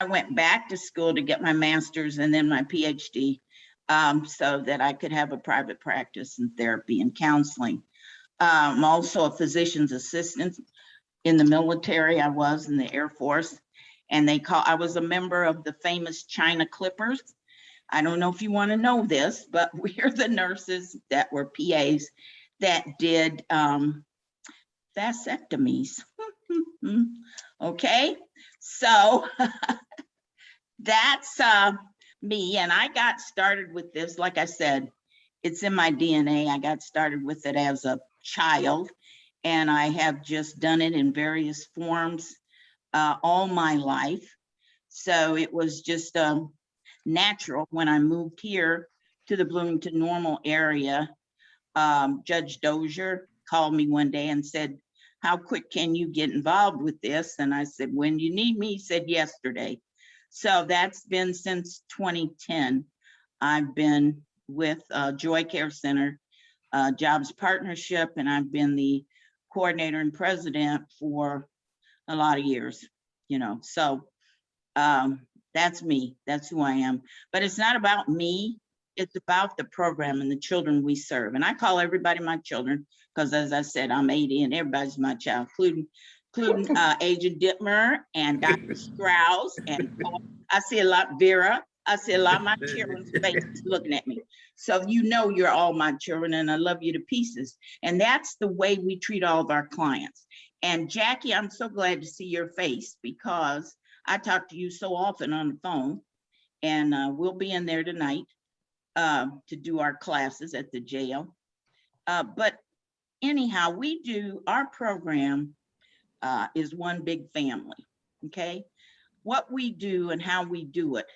I went back to school to get my master's and then my PhD, so that I could have a private practice in therapy and counseling. I'm also a physician's assistant in the military. I was in the Air Force, and I was a member of the famous China Clippers. I don't know if you want to know this, but we're the nurses that were PAs that did vasectomies. Okay, so that's me, and I got started with this. Like I said, it's in my DNA. I got started with it as a child, and I have just done it in various forms all my life. So it was just natural when I moved here to the Bloomington Normal area. Judge Dozier called me one day and said, "How quick can you get involved with this?" And I said, "When you need me." He said, "Yesterday." So that's been since 2010. I've been with Joy Care Center Jobs Partnership, and I've been the coordinator and president for a lot of years, so that's me. That's who I am. But it's not about me. It's about the program and the children we serve. And I call everybody my children because, as I said, I'm 80 and everybody's my child, including Agent Dittmer and Dr. Strauss. And I see a lot, Vera. I see a lot of my children's faces looking at me. So you're all my children, and I love you to pieces. And that's the way we treat all of our clients. And Jackie, I'm so glad to see your face because I talk to you so often on the phone, and we'll be in there tonight to do our classes at the jail. But anyhow, our program is one big family, okay? What we do and how we do it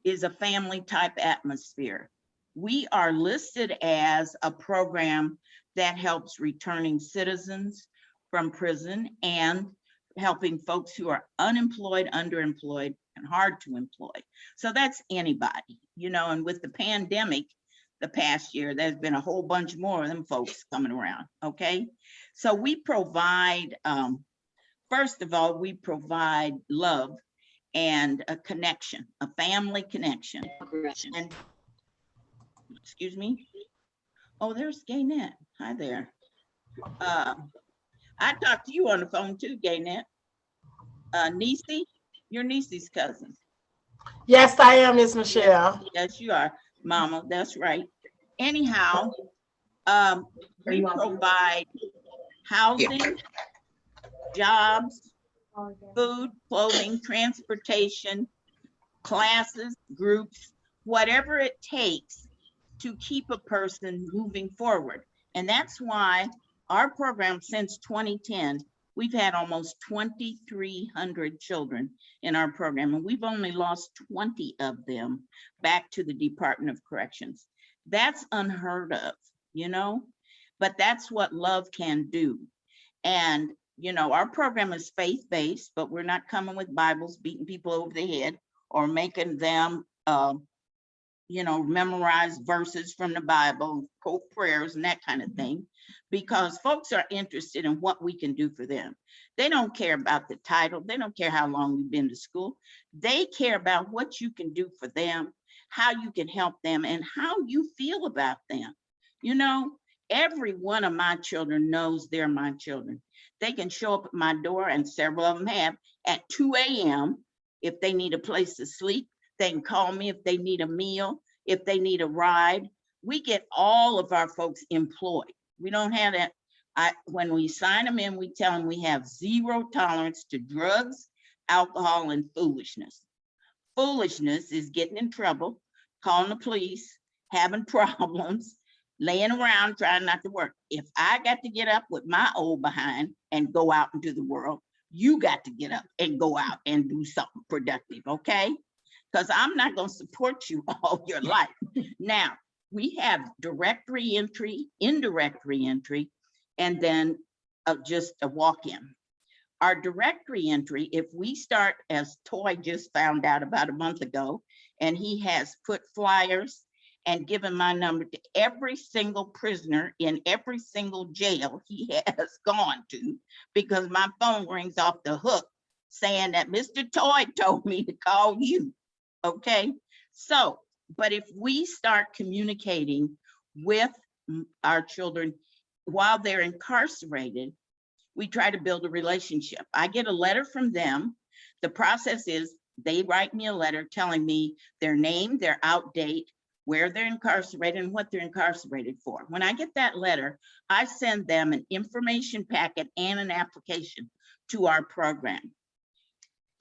is a family type atmosphere. We are listed as a program that helps returning citizens from prison and helping folks who are unemployed, underemployed, and hard to employ. So that's anybody, and with the pandemic, the past year, there's been a whole bunch more of them folks coming around, okay? So we provide, first of all, we provide love and a connection, a family connection. And, excuse me? Oh, there's Gaynette. Hi there. I talked to you on the phone too, Gaynette. Niecy, you're Niecy's cousin. Yes, I am, Miss Michelle. Yes, you are, Mama. That's right. Anyhow, we provide housing, jobs, food, clothing, transportation, classes, groups, whatever it takes to keep a person moving forward. And that's why our program since 2010, we've had almost 2,300 children in our program, and we've only lost 20 of them back to the Department of Corrections. That's unheard of, but that's what love can do. And our program is faith-based, but we're not coming with Bibles, beating people over the head or making them, memorize verses from the Bible, quote prayers and that kind of thing, because folks are interested in what we can do for them. They don't care about the title. They don't care how long you've been to school. They care about what you can do for them, how you can help them, and how you feel about them. Every one of my children knows they're my children. They can show up at my door, and several of them have, at 2 a.m. if they need a place to sleep. They can call me if they need a meal, if they need a ride. We get all of our folks employed. We don't have that. When we sign them in, we tell them we have zero tolerance to drugs, alcohol, and foolishness. Foolishness is getting in trouble, calling the police, having problems, laying around trying not to work. If I got to get up with my old behind and go out into the world, you got to get up and go out and do something productive, okay? Because I'm not going to support you all your life. Now, we have direct reentry, indirect reentry, and then just a walk-in. Our direct reentry, if we start, as Toy just found out about a month ago, and he has put flyers and given my number to every single prisoner in every single jail he has gone to, because my phone rings off the hook saying that Mr. Toy told me to call you, okay? So, but if we start communicating with our children while they're incarcerated, we try to build a relationship. I get a letter from them. The process is they write me a letter telling me their name, their out date, where they're incarcerated and what they're incarcerated for. When I get that letter, I send them an information packet and an application to our program.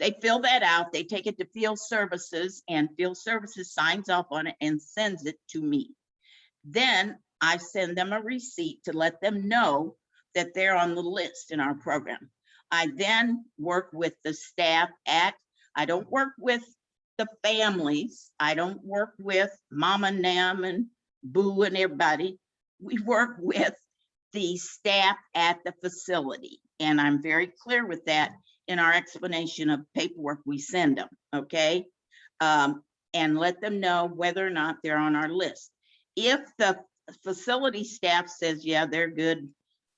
They fill that out, they take it to field services, and field services signs off on it and sends it to me. Then I send them a receipt to let them know that they're on the list in our program. I then work with the staff I don't work with the families. I don't work with Mama Nam and Boo and everybody. We work with the staff at the facility. And I'm very clear with that in our explanation of paperwork we send them, okay? And let them know whether or not they're on our list. If the facility staff says, yeah, they're good,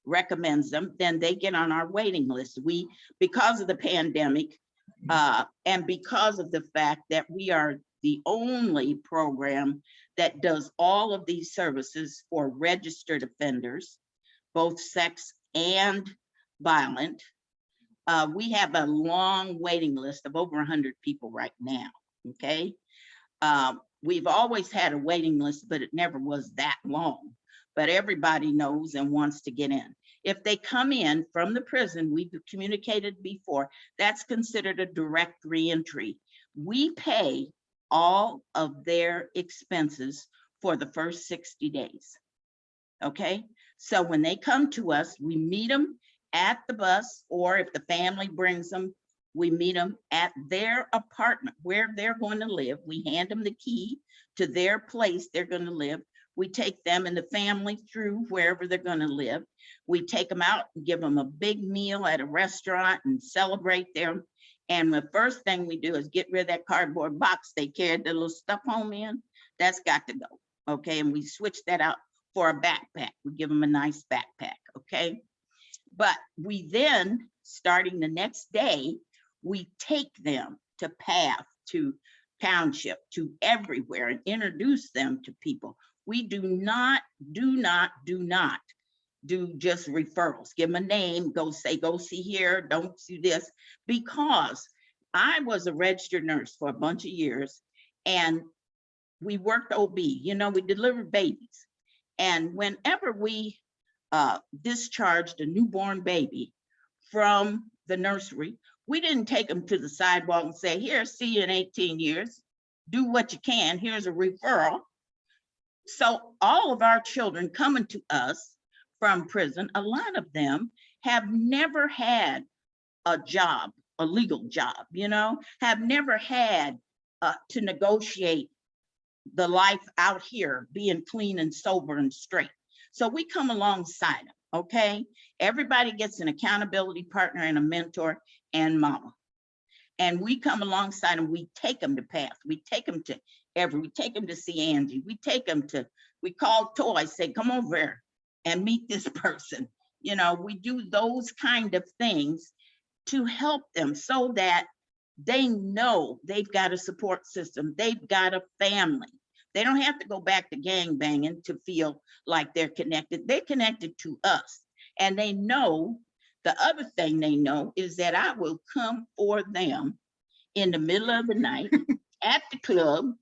recommends them, then they get on our waiting list. We, because of the pandemic, and because of the fact that we are the only program that does all of these services for registered offenders, both sex and violent, we have a long waiting list of over 100 people right now, okay? We've always had a waiting list, but it never was that long. But everybody knows and wants to get in. If they come in from the prison, we've communicated before, that's considered a direct reentry. We pay all of their expenses for the first 60 days, okay? So when they come to us, we meet them at the bus, or if the family brings them, we meet them at their apartment where they're going to live. We hand them the key to their place they're going to live. We take them and the family through wherever they're going to live. We take them out and give them a big meal at a restaurant and celebrate them. And the first thing we do is get rid of that cardboard box they carried the little stuff home in. That's got to go, okay? And we switch that out for a backpack. We give them a nice backpack, okay? But we then, starting the next day, we take them to PATH, to Township, to everywhere, and introduce them to people. We do not do just referrals. Give them a name, go say, go see here, don't do this. Because I was a registered nurse for a bunch of years and we worked OB, you know, we delivered babies. And whenever we discharged a newborn baby from the nursery, we didn't take them to the sidewalk and say, here, see you in 18 years, do what you can, here's a referral. So all of our children coming to us from prison, a lot of them have never had a job, a legal job, you know, have never had to negotiate the life out here, being clean and sober and straight. So we come alongside them, okay? Everybody gets an accountability partner and a mentor and mama. And we come alongside them, we take them to PATH, we take them to we take them to see Angie, we take them to, we call Toy, say, come over here and meet this person. You know, we do those kind of things to help them so that they know they've got a support system, they've got a family. They don't have to go back to gang banging to feel like they're connected. They're connected to us. And they know, the other thing they know is that I will come for them in the middle of the night at the club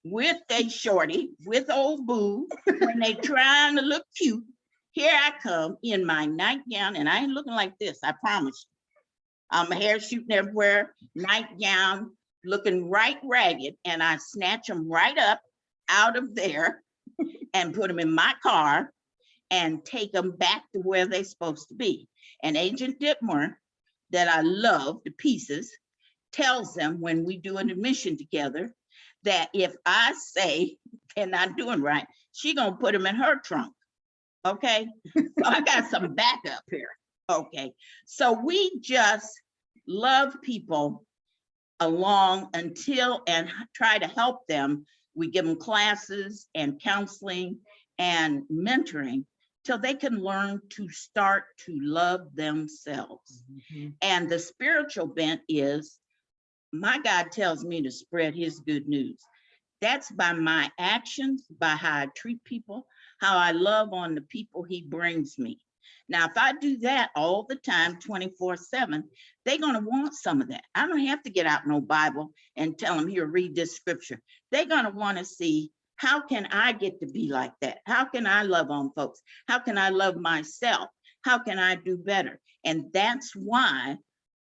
with a shorty, with old Boo, when they trying to look cute. Here I come in my nightgown, and I ain't looking like this, I promise you. My hair shooting everywhere, nightgown, looking right ragged, and I snatch them right up out of there and put them in my car and take them back to where they're supposed to be. And Agent Dittmer, that I love to pieces, tells them when we do an admission together that if I say they're not doing right, she gonna put them in her trunk, okay? So I got some backup here, okay? So we just love people along until and try to help them. We give them classes and counseling and mentoring till they can learn to start to love themselves. And the spiritual bent is, my God tells me to spread his good news. That's by my actions, by how I treat people, how I love on the people he brings me. Now, if I do that all the time, 24/7, they're going to want some of that. I don't have to get out no Bible and tell them, here, read this scripture. They're going to want to see, how can I get to be like that? How can I love on folks? How can I love myself? How can I do better? And that's why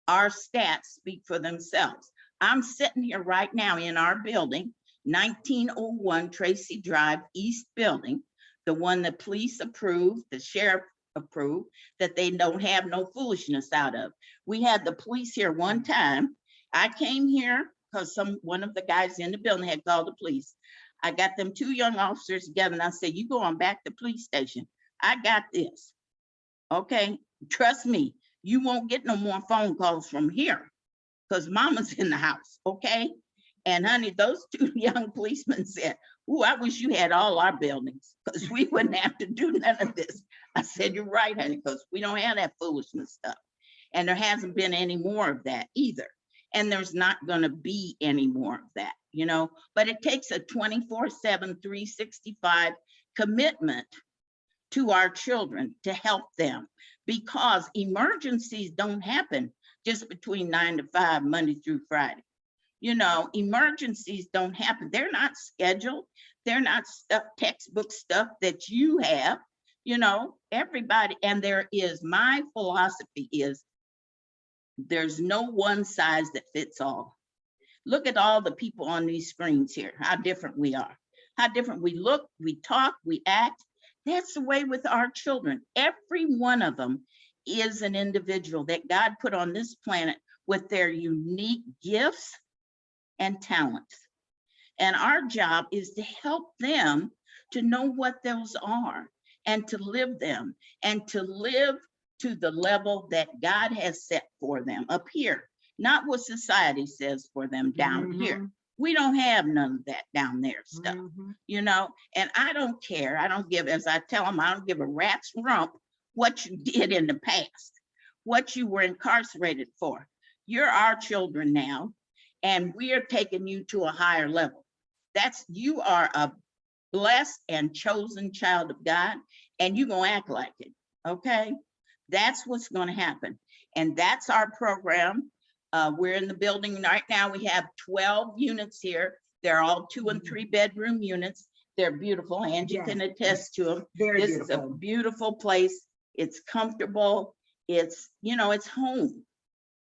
our stats speak for themselves. I'm sitting here right now in our building, 1901 Tracy Drive East building, the one the police approved, the sheriff approved, that they don't have no foolishness out of. We had the police here one time. I came here because one of the guys in the building had called the police. I got them 2 young officers together and I said, you go on back to the police station. I got this. Okay, trust me, you won't get no more phone calls from here because mama's in the house, okay? And honey, those 2 young policemen said, "Ooh, I wish you had all our buildings because we wouldn't have to do none of this." I said, you're right, honey, because we don't have that foolishness stuff. And there hasn't been any more of that either. And there's not gonna be any more of that, you know, but it takes a 24/7, 365 commitment to our children to help them, because emergencies don't happen just between 9 to 5, Monday through Friday. You know, emergencies don't happen. They're not scheduled. They're not stuff, textbook stuff that you have, you know, everybody. And there is, my philosophy is, there's no one size that fits all. Look at all the people on these screens here, how different we are, how different we look, we talk, we act. That's the way with our children. Every one of them is an individual that God put on this planet with their unique gifts and talents. And our job is to help them to know what those are and to live them and to live to the level that God has set for them up here, not what society says for them down here. We don't have none of that down there stuff, you know, and I don't care. I don't give, as I tell them, I don't give a rat's rump what you did in the past, what you were incarcerated for. You're our children now, and we are taking you to a higher level. You are a blessed and chosen child of God, and you're gonna act like it, okay? That's what's gonna happen. And that's our program. We're in the building right now. We have 12 units here. They're all 2 and 3 bedroom units. They're beautiful. Angi can attest to them. This is a beautiful place. It's comfortable. It's, you know, it's home.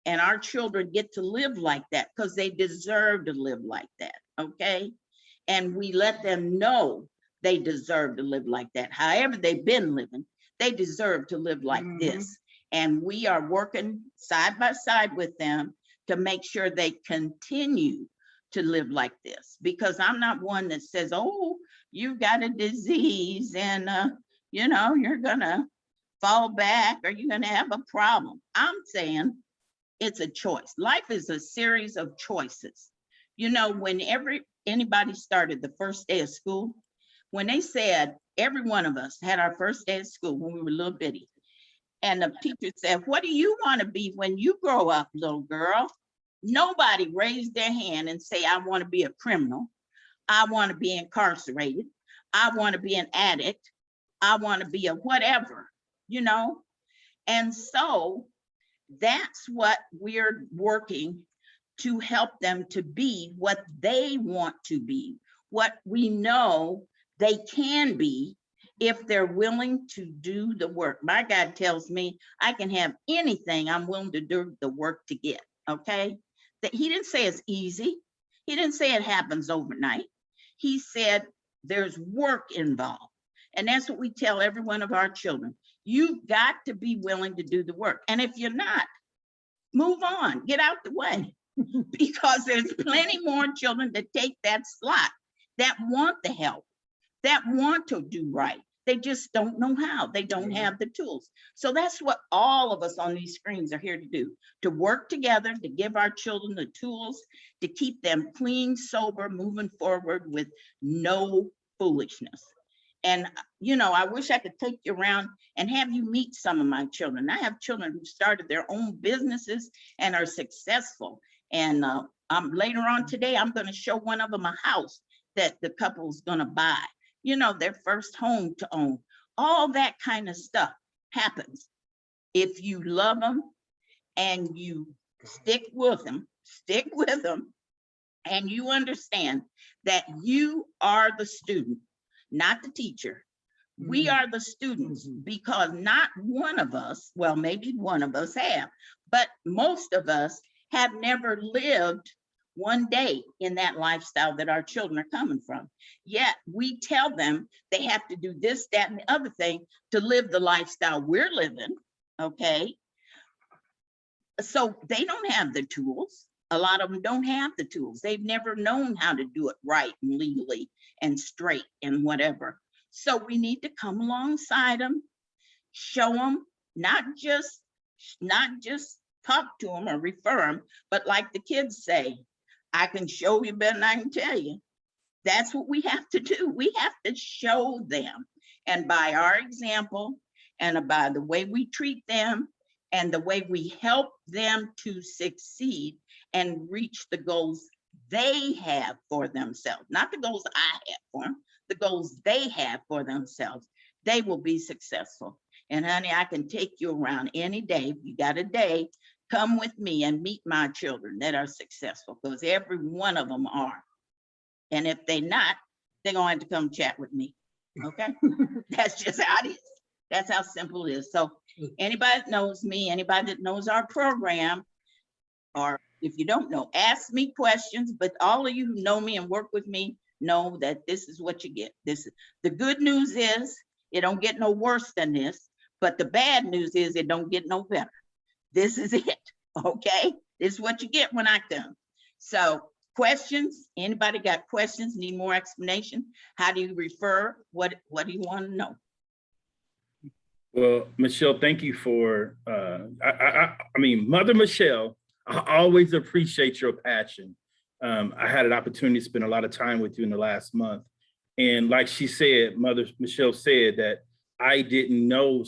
And our children get to live like that because they deserve to live like that, okay? And we let them know they deserve to live like that. However they've been living, they deserve to live like this. And we are working side by side with them to make sure they continue to live like this. Because I'm not one that says, oh, you've got a disease and, you know, you're gonna fall back or you're gonna have a problem. I'm saying it's a choice. Life is a series of choices. You know, when anybody started the first day of school, when they said, every one of us had our first day of school when we were little bitty. And the teacher said, what do you want to be when you grow up, little girl? Nobody raised their hand and say, I want to be a criminal. I want to be incarcerated. I want to be an addict. I want to be a whatever, you know? And so that's what we're working to help them to be, what they want to be, what we know they can be if they're willing to do the work. My God tells me I can have anything I'm willing to do the work to get, okay? That he didn't say it's easy. He didn't say it happens overnight. He said there's work involved. And that's what we tell every one of our children. You've got to be willing to do the work. And if you're not, move on, get out the way, because there's plenty more children that take that slot, that want the help, that want to do right. They just don't know how. They don't have the tools. So that's what all of us on these screens are here to do, to work together, to give our children the tools, to keep them clean, sober, moving forward with no foolishness. And, I wish I could take you around and have you meet some of my children. I have children who started their own businesses and are successful. And later on today, I'm going to show one of them a house that the couple's going to buy, their first home to own. All that kind of stuff happens if you love them and you stick with them, and you understand that you are the student, not the teacher. We are the students, because not one of us, well, maybe one of us have, but most of us have never lived one day in that lifestyle that our children are coming from. Yet we tell them they have to do this, that, and the other thing to live the lifestyle we're living, okay? So they don't have the tools. A lot of them don't have the tools. They've never known how to do it right and legally and straight and whatever. So we need to come alongside them, show them, not just talk to them or refer them, but like the kids say, I can show you better than I can tell you. That's what we have to do. We have to show them. And by our example and by the way we treat them and the way we help them to succeed and reach the goals they have for themselves, not the goals I have for them, the goals they have for themselves, they will be successful. And honey, I can take you around any day. If you got a day, come with me and meet my children that are successful, because every one of them are. And if they're not, they're gonna have to come chat with me, okay? That's just how it is. That's how simple it is. So anybody that knows me, anybody that knows our program, or if you don't know, ask me questions, but all of you who know me and work with me know that this is what you get. This is the good news is it don't get no worse than this, but the bad news is it don't get no better. This is it, okay? This is what you get when I come. So questions, anybody got questions, need more explanation? How do you refer? What do you want to know? Well, Michelle, thank you for, I mean, Mother Michelle, I always appreciate your passion. I had an opportunity to spend a lot of time with you in the last month. And like she said, Mother Michelle said that I didn't know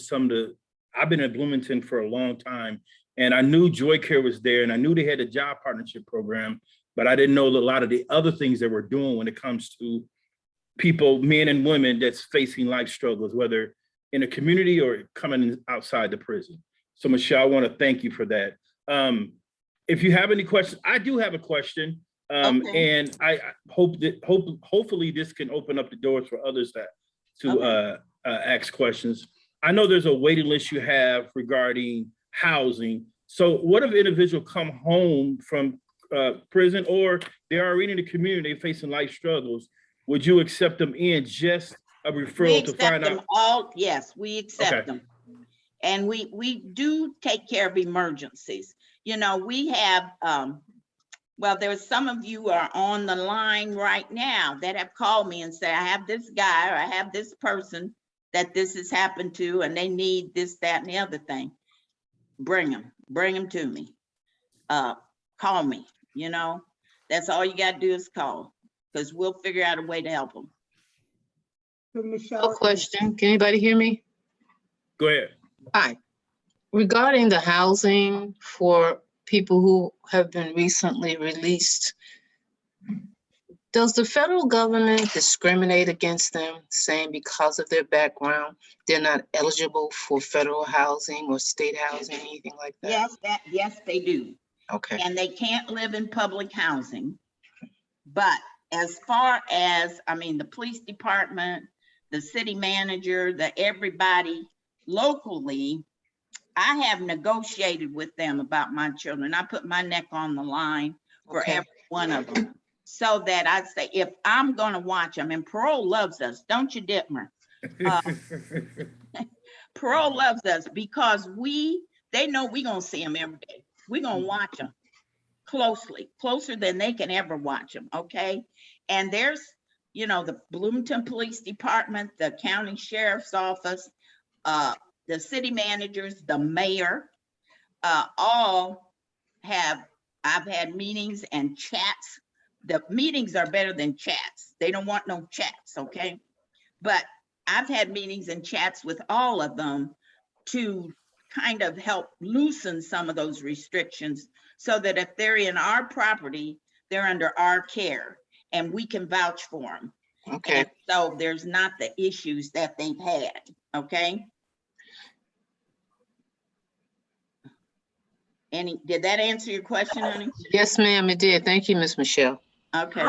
I've been in Bloomington for a long time, and I knew Joy Care was there, and I knew they had a job partnership program, but I didn't know a lot of the other things they were doing when it comes to people, men and women that's facing life struggles, whether in a community or coming outside the prison. So Michelle, I want to thank you for that. If you have any questions, I do have a question. Okay. And I hopefully this can open up the doors for others to ask questions. I know there's a waiting list you have regarding housing. So what if an individual come home from prison, or they're already in the community facing life struggles? Would you accept them in, just a referral to find out? All, yes, we accept them. And we do take care of emergencies. We have, well, there's some of you are on the line right now that have called me and say, I have this guy or I have this person that this has happened to, and they need this, that, and the other thing. Bring them to me. Call me, that's all you got to do is call, because we'll figure out a way to help them. So Michelle, A question. Can anybody hear me? Go ahead. Hi. Regarding the housing for people who have been recently released, does the federal government discriminate against them, saying because of their background, they're not eligible for federal housing or state housing, anything like that? Yes, they do. Okay. And they can't live in public housing. But as far as, the police department, the city manager, everybody locally, I have negotiated with them about my children. I put my neck on the line for every one of them, so that I say, if I'm going to watch them, and parole loves us, don't you, Dittmer? Parole loves us because they know we're going to see them every day. We're going to watch them closely, closer than they can ever watch them, okay? And there's, the Bloomington Police Department, the county sheriff's office, the city managers, the mayor, all have, I've had meetings and chats. The meetings are better than chats. They don't want no chats, okay? But I've had meetings and chats with all of them to kind of help loosen some of those restrictions so that if they're in our property, they're under our care and we can vouch for them. Okay. And so there's not the issues that they've had, okay? Did that answer your question, honey? Yes, ma'am, it did. Thank you, Miss Michelle. Okay.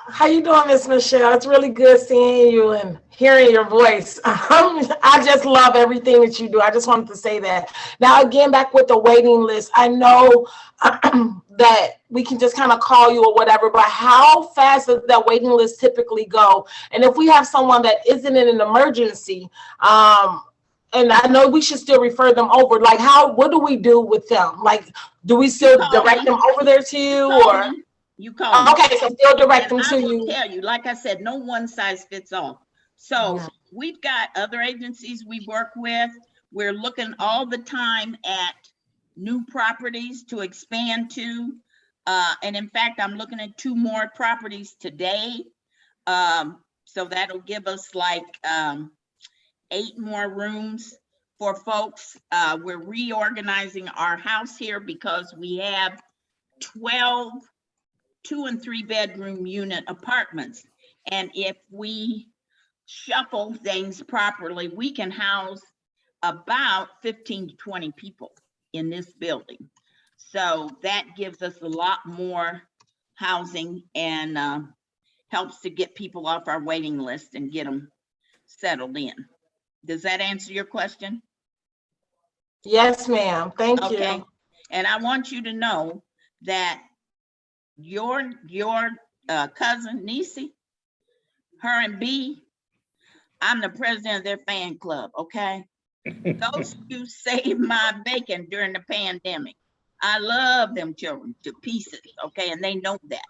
How you doing, Miss Michelle? It's really good seeing you and hearing your voice. I just love everything that you do. I just wanted to say that. Now, again, back with the waiting list, I know that we can just kind of call you or whatever, but how fast does that waiting list typically go? And if we have someone that isn't in an emergency, and I know we should still refer them over, like what do we do with them? Like, do we still direct them over there to you or? You call me. Okay, so still direct them And to I will you. tell you, like I said, no one size fits all. So Yeah. we've got other agencies we work with. We're looking all the time at new properties to expand to. And in fact, I'm looking at 2 more properties today. So that'll give us like 8 more rooms for folks. We're reorganizing our house here because we have 12 2- and 3-bedroom unit apartments. And if we shuffle things properly, we can house about 15 to 20 people in this building. So that gives us a lot more housing and helps to get people off our waiting list and get them settled in. Does that answer your question? Yes, ma'am. Thank Okay. you. And I want you to know that your cousin Nisi, her and B, I'm the president of their fan club, okay? Those 2 saved my bacon during the pandemic. I love them children to pieces, okay? And they know that,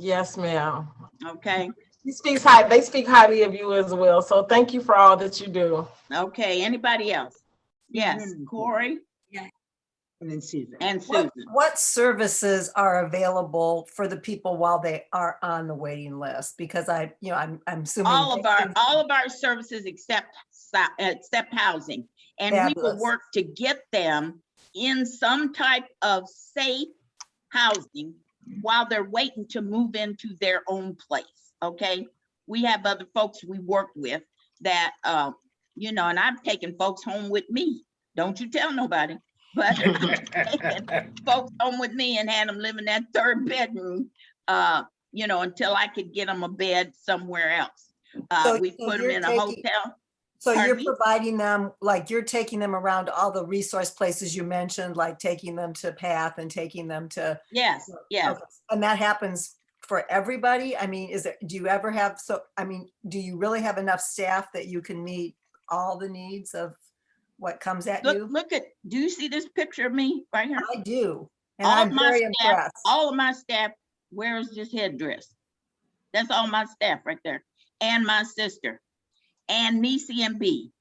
Yes, ma'am. okay? They speak highly of you as well. So thank you for all that you do. Okay, anybody else? Yes, Corey And then Susan. and Susan. What services are available for the people while they are on the waiting list? Because I'm assuming All of our services except housing. And we will Fabulous. work to get them in some type of safe housing while they're waiting to move into their own place, okay? We have other folks we work with that, and I've taken folks home with me. Don't you tell nobody. But I've taken folks home with me and had them live in that 3rd bedroom, until I could get them a bed somewhere else. We put them in a hotel. So Pardon you're me? providing them, like you're taking them around all the resource places you mentioned, like taking them to PATH and taking them to. Yes, yes. Okay. And that happens for everybody? I mean, do you really have enough staff that you can meet all the needs of what comes at you? Do you see this picture of me right here? I do. And All I'm of my very staff, impressed. all of my staff wears this headdress. That's all my staff right there. And my sister, and Nisi and B,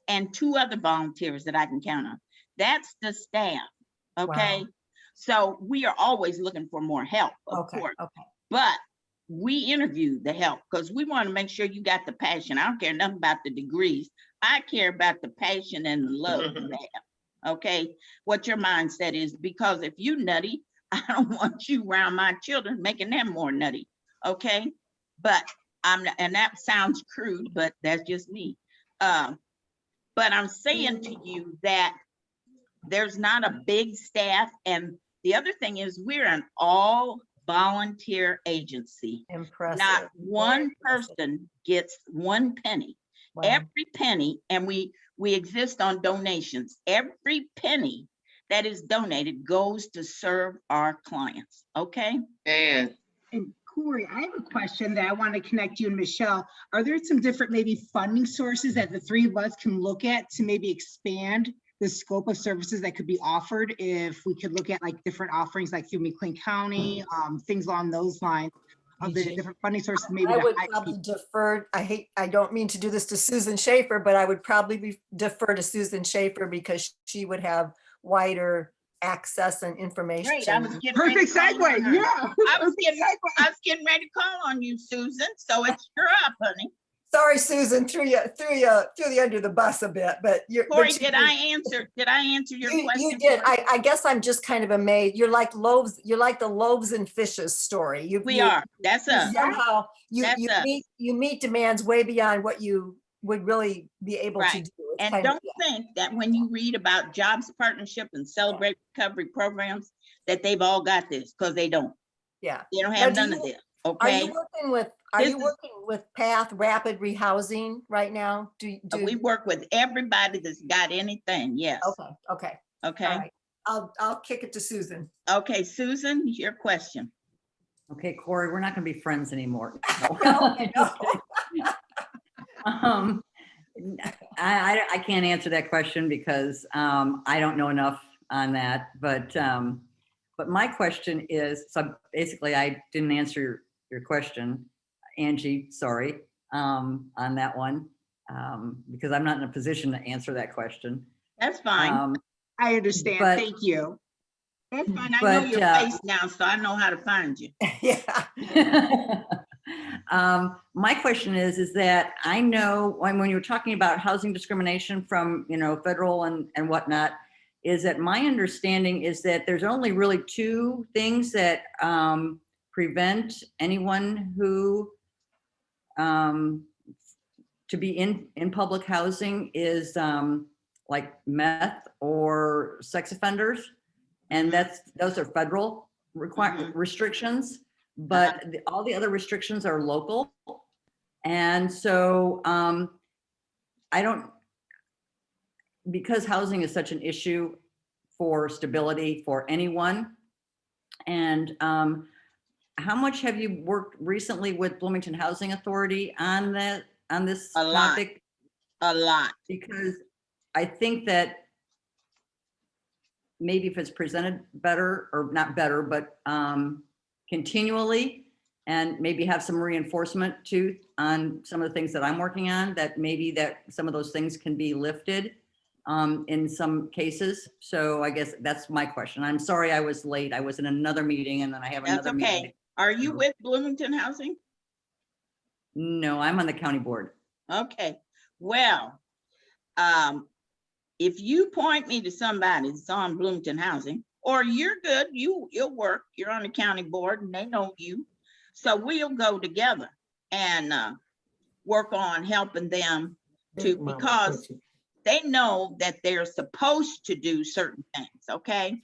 and 2 other volunteers that I can count on. That's the staff, okay? Wow. So we are always looking for more help, of Okay, course. okay. But we interview the help because we want to make sure you got the passion. I don't care nothing about the degrees. I care about the passion and the love you have, okay? What your mindset is, because if you nutty, I don't want you around my children making them more nutty, okay? But and that sounds crude, but that's just me. But I'm saying to you that there's not a big staff. And the other thing is we're an all volunteer agency. Impressive. Not one Very impressive. person gets 1 penny. Wow. Every penny, and we exist on donations. Every penny that is donated goes to serve our clients, okay? And And Corey, I have a question that I want to connect you and Michelle. Are there some different maybe funding sources that the 3 of us can look at to maybe expand the scope of services that could be offered? If we could look at like different offerings like through McLean County, things along those lines of the different funding sources, maybe I to would hire probably people. defer, I don't mean to do this to Susan Schaefer, but I would probably defer to Susan Schaefer because she would have wider access and information. Great, I was getting ready Perfect to call on segue, her. yeah. I was Perfect segue. getting ready to call on you, Susan, so it's you're up, honey. Sorry, Susan, threw you under the bus a bit, but you're. Corey, but you did I answer your question? You did. Corey? I guess I'm just kind of amazed. You're like loaves. You're like the loaves and fishes story. We are. That's us. Somehow That's us. you meet demands way beyond what you would really be able to Right. do. It's And kind of- don't think that when you read about jobs partnership and celebrate recovery programs, that they've all got this, because they don't. yeah. They don't Now, have do none you- of this. Are Okay. you working with Path Rapid Rehousing right now? We work with everybody that's got anything. Yes. Okay. Okay. All right. I'll kick it to Susan. Okay, Susan, your question. Okay, Corey, we're not going to be friends anymore. No. I can't answer that question because I don't know enough on that. But my question is, so basically, I didn't answer your question, Angie. Sorry on that one because I'm not in a position to answer that question. That's fine. I understand. but- Thank you. That's fine. I know but, your face now, so I know how to find you. Yeah. My question is that I know when you were talking about housing discrimination from, federal and whatnot, is that my understanding is that there's only really two things that prevent anyone who to be in public housing is like meth or sex offenders. And those are federal restrictions, but all the other restrictions are local. And so because housing is such an issue for stability for anyone. And how much have you worked recently with Bloomington Housing Authority on this topic? A lot. Because I think that maybe if it's presented better, or not better, but continually, and maybe have some reinforcement too on some of the things that I'm working on, that maybe that some of those things can be lifted in some cases. So I guess that's my question. I'm sorry I was late. I was in another meeting and then I have That's another okay. meeting. Are you with Bloomington Housing? No, I'm on the county board. Okay. Well, if you point me to somebody that's on Bloomington Housing, or you're good, you'll work, you're on the county board and they know you. So we'll go together and work on helping them to, because they know that they're supposed to do certain things, okay?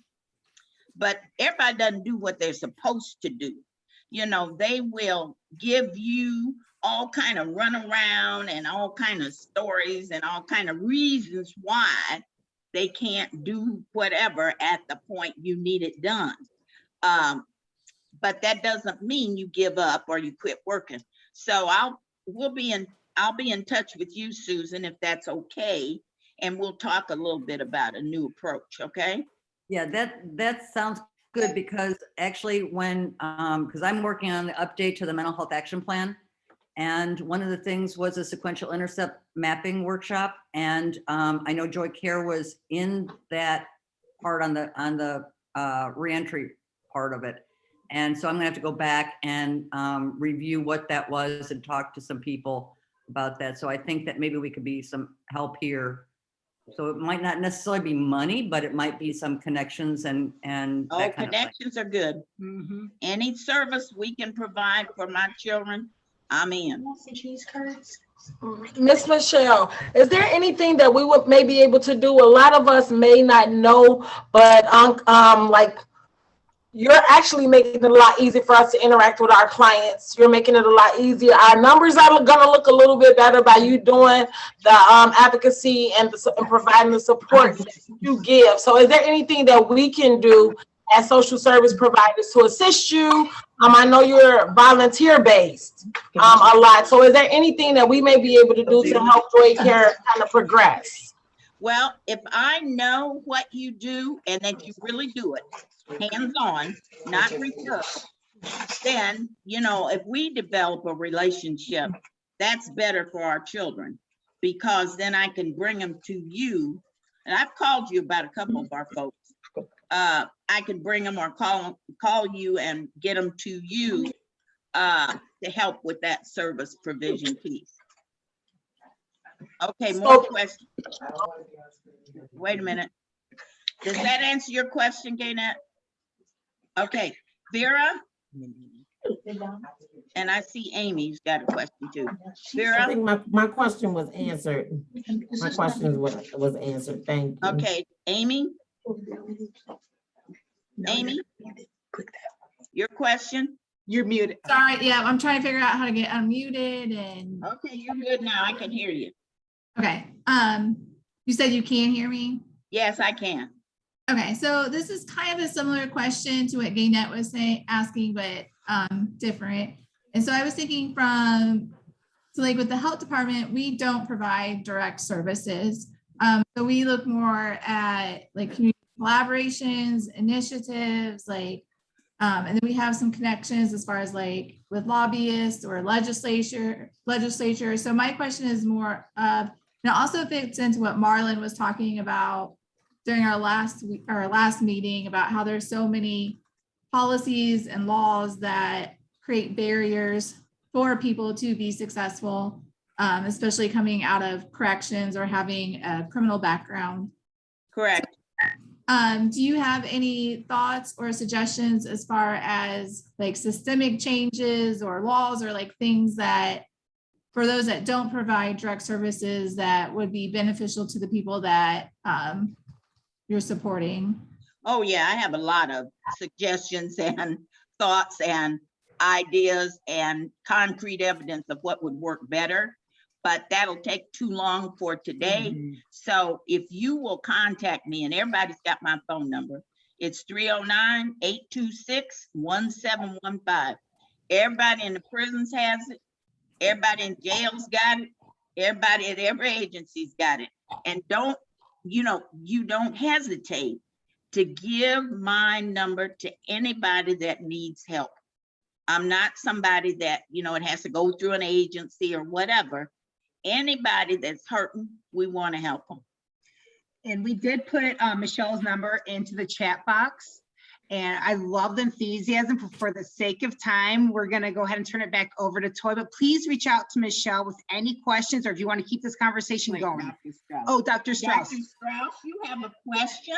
But everybody doesn't do what they're supposed to do. They will give you all kind of runaround and all kind of stories and all kind of reasons why they can't do whatever at the point you need it done. But that doesn't mean you give up or you quit working. So I'll be in touch with you, Susan, if that's okay. And we'll talk a little bit about a new approach, okay? Yeah, that sounds good, because actually because I'm working on the update to the mental health action plan. And one of the things was a sequential intercept mapping workshop. And I know Joy Care was in that part on the reentry part of it. And so I'm gonna have to go back and review what that was and talk to some people about that. So I think that maybe we could be some help here. So it might not necessarily be money, but it might be some connections and Oh, that kind of thing. connections are good. Any service we can provide for my children, I'm in. Miss Michelle, is there anything that we would may be able to do? A lot of us may not know, but like, you're actually making it a lot easier for us to interact with our clients. You're making it a lot easier. Our numbers are gonna look a little bit better by you doing the advocacy and providing the support that you give. So is there anything that we can do as social service providers to assist you? I know you're volunteer based a lot. So is there anything that we may be able to do to help Joy Care kind of progress? Well, if I know what you do and that you really do it, hands-on, not research, then, if we develop a relationship, that's better for our children, because then I can bring them to you. And I've called you about a couple of our folks. I can bring them or call you and get them to you to help with that service provision piece. Okay, So- more questions. Wait a minute. Does that answer your question, Gaynette? Okay, Vera? And I see Amy's got a question too. I Vera? think my question was answered. My question was answered. Thank you. Okay, Amy? Amy? Your question? You're muted. Sorry, yeah, I'm trying to figure out how to get unmuted and, Okay, you're good now. I can hear you. okay. You said you can hear me? Yes, I can. Okay, so this is kind of a similar question to what Gaynette was asking, but different. And so I was thinking so like with the health department, we don't provide direct services. So we look more at like community collaborations, initiatives, like, and then we have some connections as far as like with lobbyists or legislature. So my question is more of, and it also fits into what Marlon was talking about during our last meeting about how there's so many policies and laws that create barriers for people to be successful, especially coming out of corrections or having a criminal background. Correct. Do you have any thoughts or suggestions as far as like systemic changes or laws or like things that for those that don't provide direct services that would be beneficial to the people that you're supporting? Oh, yeah, I have a lot of suggestions and thoughts and ideas and concrete evidence of what would work better, but that'll take too long for today. So if you will contact me, and everybody's got my phone number, it's 309-826-1715. Everybody in the prisons has it. Everybody in jails got it. Everybody at every agency's got it. And you don't hesitate to give my number to anybody that needs help. I'm not somebody that, it has to go through an agency or whatever. Anybody that's hurting, we want to help them. And we did put Michelle's number into the chat box. And I love the enthusiasm. For the sake of time, we're going to go ahead and turn it back over to Toy. But please reach out to Michelle with any questions or if you want to keep this conversation going. Dr. Strauss. Oh, Dr. Strauss. Dr. Strauss, you have a question?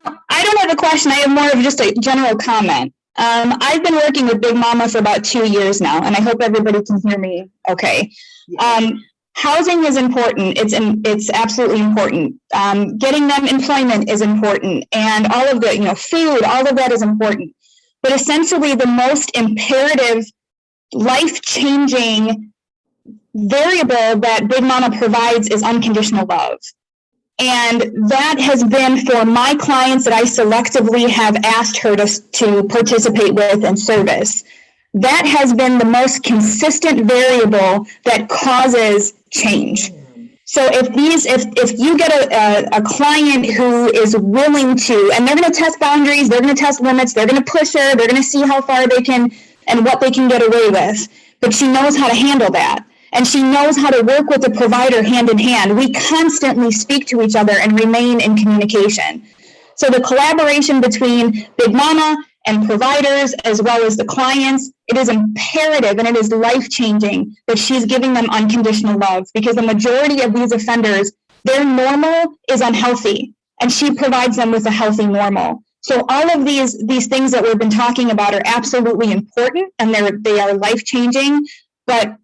I don't have a question. I have more of just a general comment. I've been working with Big Mama for about 2 years now, and I hope everybody can hear me okay. Housing is important. It's absolutely important. Getting them employment is important, and all of the food, all of that is important. But essentially, the most imperative, life-changing variable that Big Mama provides is unconditional love. And that has been for my clients that I selectively have asked her to participate with and service. That has been the most consistent variable that causes change. So if you get a client who is willing to, and they're going to test boundaries, they're going to test limits, they're going to push her, they're going to see how far they can and what they can get away with, but she knows how to handle that. And she knows how to work with the provider hand in hand. We constantly speak to each other and remain in communication. So the collaboration between Big Mama and providers, as well as the clients, it is imperative and it is life-changing that she's giving them unconditional love, because the majority of these offenders, their normal is unhealthy, and she provides them with a healthy normal. So all of these things that we've been talking about are absolutely important, and they are life-changing. But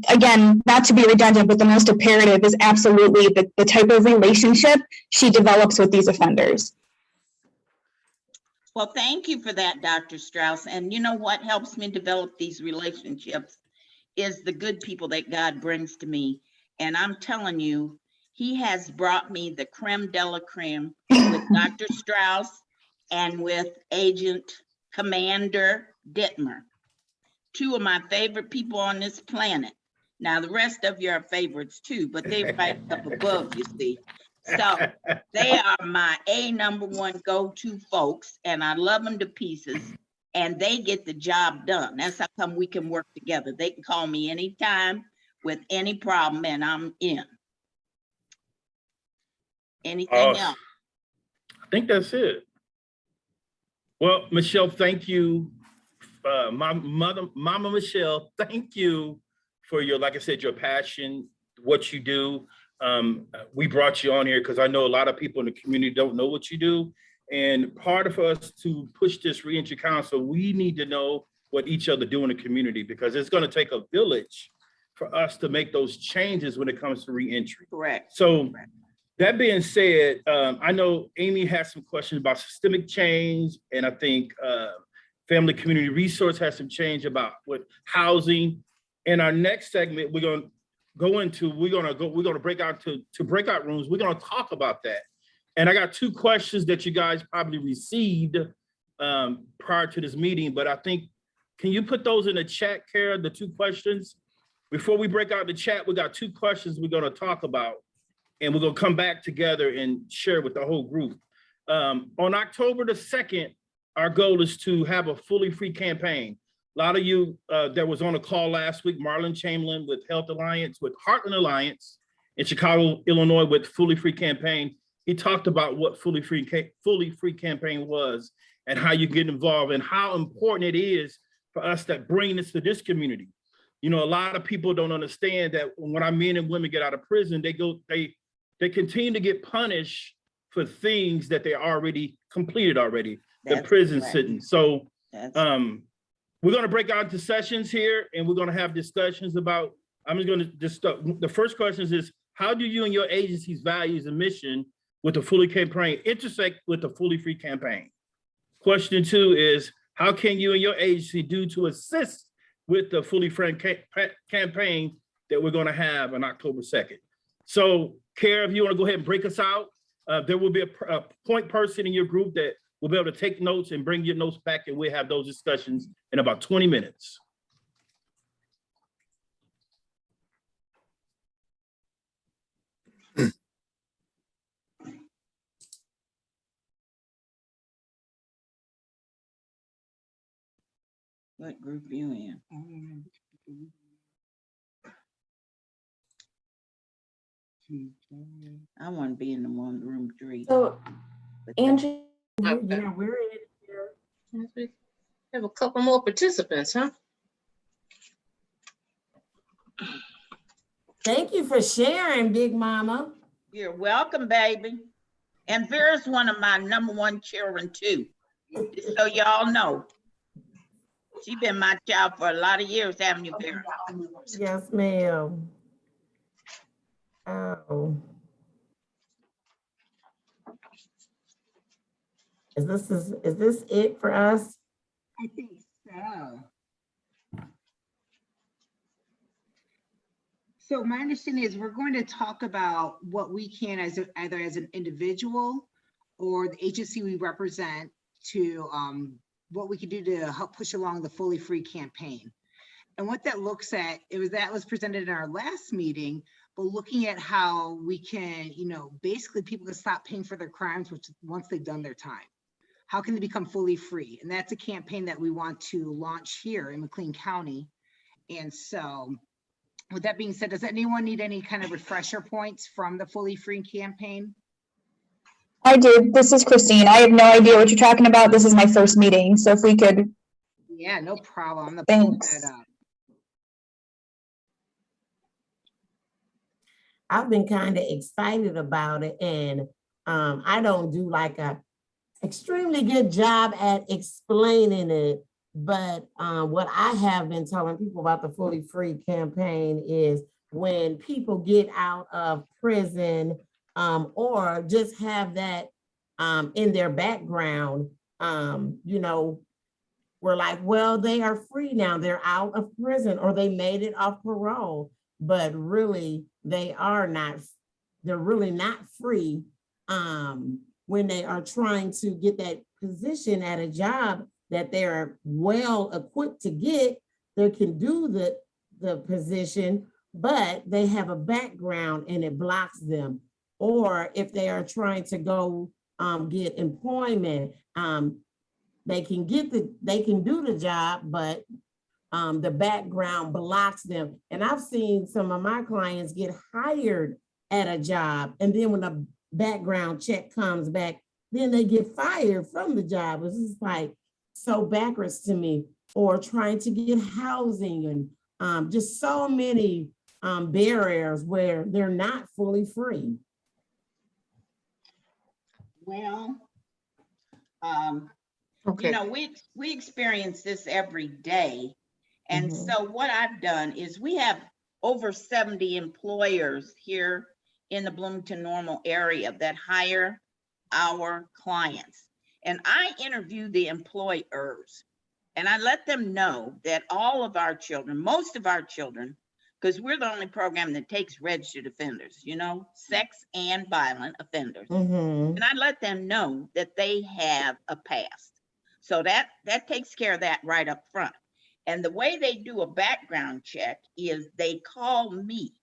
again, not to be redundant, but the most imperative is absolutely the type of relationship she develops with these offenders. Well, thank you for that, Dr. Strauss. And you know what helps me develop these relationships is the good people that God brings to me. And I'm telling you, he has brought me the creme de la creme with Dr. Strauss and with Agent Commander Dittmer. Two of my favorite people on this planet. Now, the rest of you are favorites too, but they're right up above, you see. So they are my #1 go-to folks, and I love them to pieces, and they get the job done. That's how come we can work together. They can call me anytime with any problem, and I'm in. Anything else? I think that's it. Well, Michelle, thank you. Mama Michelle, thank you for your, like I said, your passion, what you do. We brought you on here because I know a lot of people in the community don't know what you do. And part of us to push this reentry council, we need to know what each other do in the community, because it's going to take a village for us to make those changes when it comes to reentry. Correct. So that being said, I know Amy has some questions about systemic change, and I think Family Community Resource has some change about with housing. In our next segment, we're going to break out to breakout rooms. We're going to talk about that. And I got 2 questions that you guys probably received prior to this meeting, but I think, can you put those in the chat, Kara, the 2 questions? Before we break out the chat, we got 2 questions we're going to talk about, and we're going to come back together and share with the whole group. On October the 2nd, our goal is to have a fully free campaign. A lot of you that was on a call last week, Marlon Chamberlain with Health Alliance, with Heartland Alliance in Chicago, Illinois, with Fully Free Campaign. He talked about what Fully Free Campaign was and how you get involved and how important it is for us that bring this to this community. You know, a lot of people don't understand that when our men and women get out of prison, they continue to get punished for things that they already completed already, the prison sentence. So we're going to break out into sessions here, and we're going to have discussions about, I'm just going to just start. The first question is, how do you and your agency's values and mission with the Fully Campaign intersect with the Fully Free Campaign? Question 2 is, how can you and your agency do to assist with the Fully Free Campaign that we're going to have on October 2nd? So, Kara, if you want to go ahead and break us out, there will be a point person in your group that will be able to take notes and bring your notes back, and we'll have those discussions in about 20 minutes. What group you in? I want to be in the room 3. So, But Angie, Okay. yeah, we're in here. We have a couple more participants, huh? Thank you for sharing, Big Mama. You're welcome, baby. And Vera's one of my #1 children too. So y'all know. She's been my child for a lot of years, haven't you, Vera? Yes, ma'am. Oh. Is this it for us? I think so. So my understanding is we're going to talk about what we can either as an individual or the agency we represent to what we can do to help push along the Fully Free campaign. And what that looks at, that was presented in our last meeting, but looking at how we can, basically people can stop paying for their crimes once they've done their time. How can they become fully free? And that's a campaign that we want to launch here in McLean County. And so with that being said, does anyone need any kind of refresher points from the Fully Free campaign? I do. This is Christine. I have no idea what you're talking about. This is my first meeting. So if we could. Yeah, no problem. I'm gonna pull that up. I've been kind of excited about it, and I don't do like a extremely good job at explaining it, but what I have been telling people about the Fully Free campaign is when people get out of prison or just have that in their background, we're like, well, they are free now, they're out of prison, or they made it off parole, but really they're really not free when they are trying to get that position at a job that they're well equipped to get. They can do the position, but they have a background and it blocks them. Or if they are trying to go get employment, they can do the job, but the background blocks them. And I've seen some of my clients get hired at a job, and then when the background check comes back, then they get fired from the job. It's just like so backwards to me. Or trying to get housing, and just so many barriers where they're not fully free? Well, Okay. you know, we experience this every day. And Mhm. so what I've done is we have over 70 employers here in the Bloomington Normal area that hire our clients. And I interview the employers and I let them know that all of our children, most of our children, because we're the only program that takes registered offenders, you know, sex and violent offenders. Mhm. And I let them know that they have a past. So that takes care of that right up front. And the way they do a background check is they call me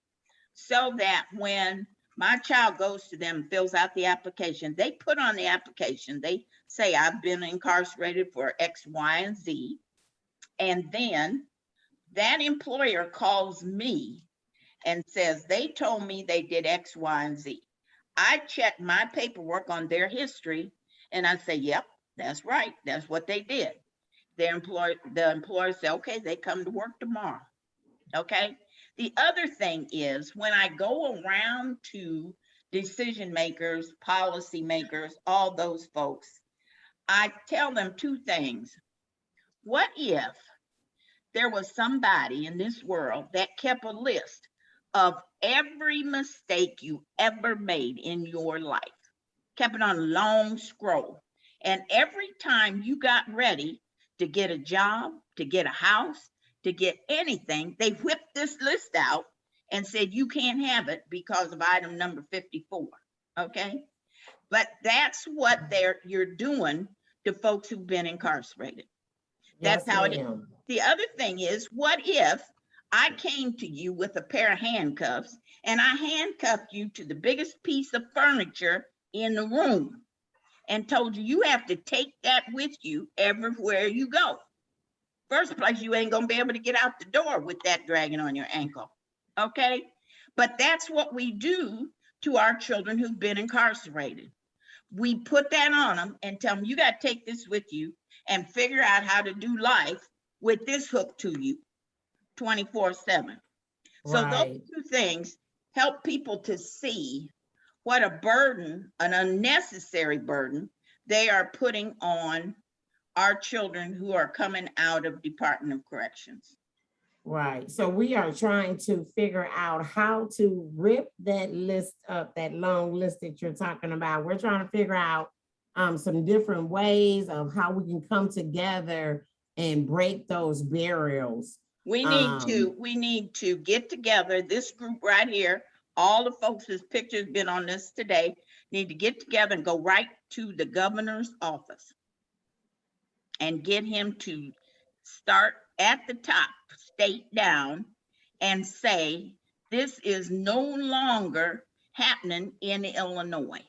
so that when my child goes to them, fills out the application, they put on the application, they say, I've been incarcerated for X, Y, and Z. And then that employer calls me and says, they told me they did X, Y, and Z. I check my paperwork on their history and I say, yep, that's right. That's what they did. The employer say, okay, they come to work tomorrow. Okay. The other thing is when I go around to decision makers, policy makers, all those folks, I tell them two things. What if there was somebody in this world that kept a list of every mistake you ever made in your life, kept it on a long scroll. And every time you got ready to get a job, to get a house, to get anything, they whipped this list out and said, you can't have it because of item number 54, okay? But that's what you're doing to folks who've been incarcerated. That's Yes, how it is. ma'am. The other thing is, what if I came to you with a pair of handcuffs and I handcuffed you to the biggest piece of furniture in the room and told you, you have to take that with you everywhere you go. First place, you ain't gonna be able to get out the door with that dragging on your ankle, okay? But that's what we do to our children who've been incarcerated. We put that on them and tell them, you gotta take this with you and figure out how to do life with this hook to you 24/7. So those Right. two things help people to see what a burden, an unnecessary burden, they are putting on our children who are coming out of Department of Corrections. Right. So we are trying to figure out how to rip that list up, that long list that you're talking about. We're trying to figure out some different ways of how we can come together and break those barriers. We need to get together, this group right here, all the folks whose pictures been on this today, need to get together and go right to the governor's office and get him to start at the top, state down, and say, this is no longer happening in Illinois.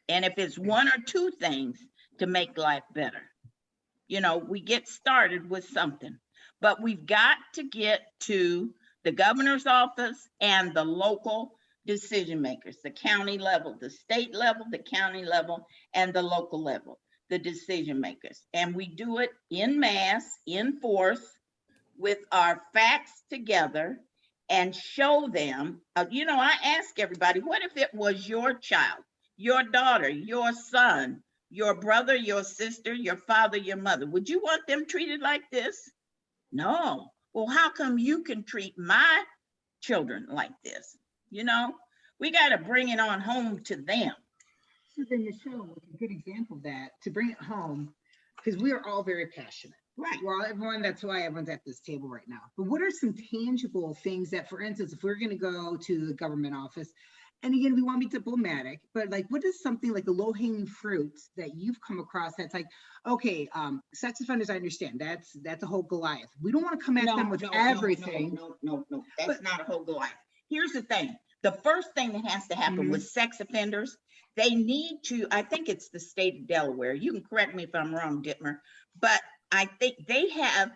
And if it's one or two things to make life better, you know, we get started with something, but we've got to get to the governor's office and the local decision makers, the county level, the state level, the county level, and the local level, the decision makers. And we do it in mass, in force, with our facts together and show them, you know, I ask everybody, what if it was your child, your daughter, your son, your brother, your sister, your father, your mother? Would you want them treated like this? No. Well, how come you can treat my children like this? You know, we got to bring it on home to them. So then Michelle was a good example of that, to bring it home, because we are all very passionate. Right. Well, everyone, that's why everyone's at this table right now. But what are some tangible things that, for instance, if we're going to go to the government office, and again, we want to be diplomatic, but like, what is something like the low-hanging fruits that you've come across that's like, okay, sex offenders, I understand, that's a whole Goliath. We don't want to come at them with everything. No, that's not a whole Goliath. Here's the thing. The first thing that has to happen with sex offenders, they need to, I think it's the state of Delaware. You can correct me if I'm wrong, Dittmer, but I think they have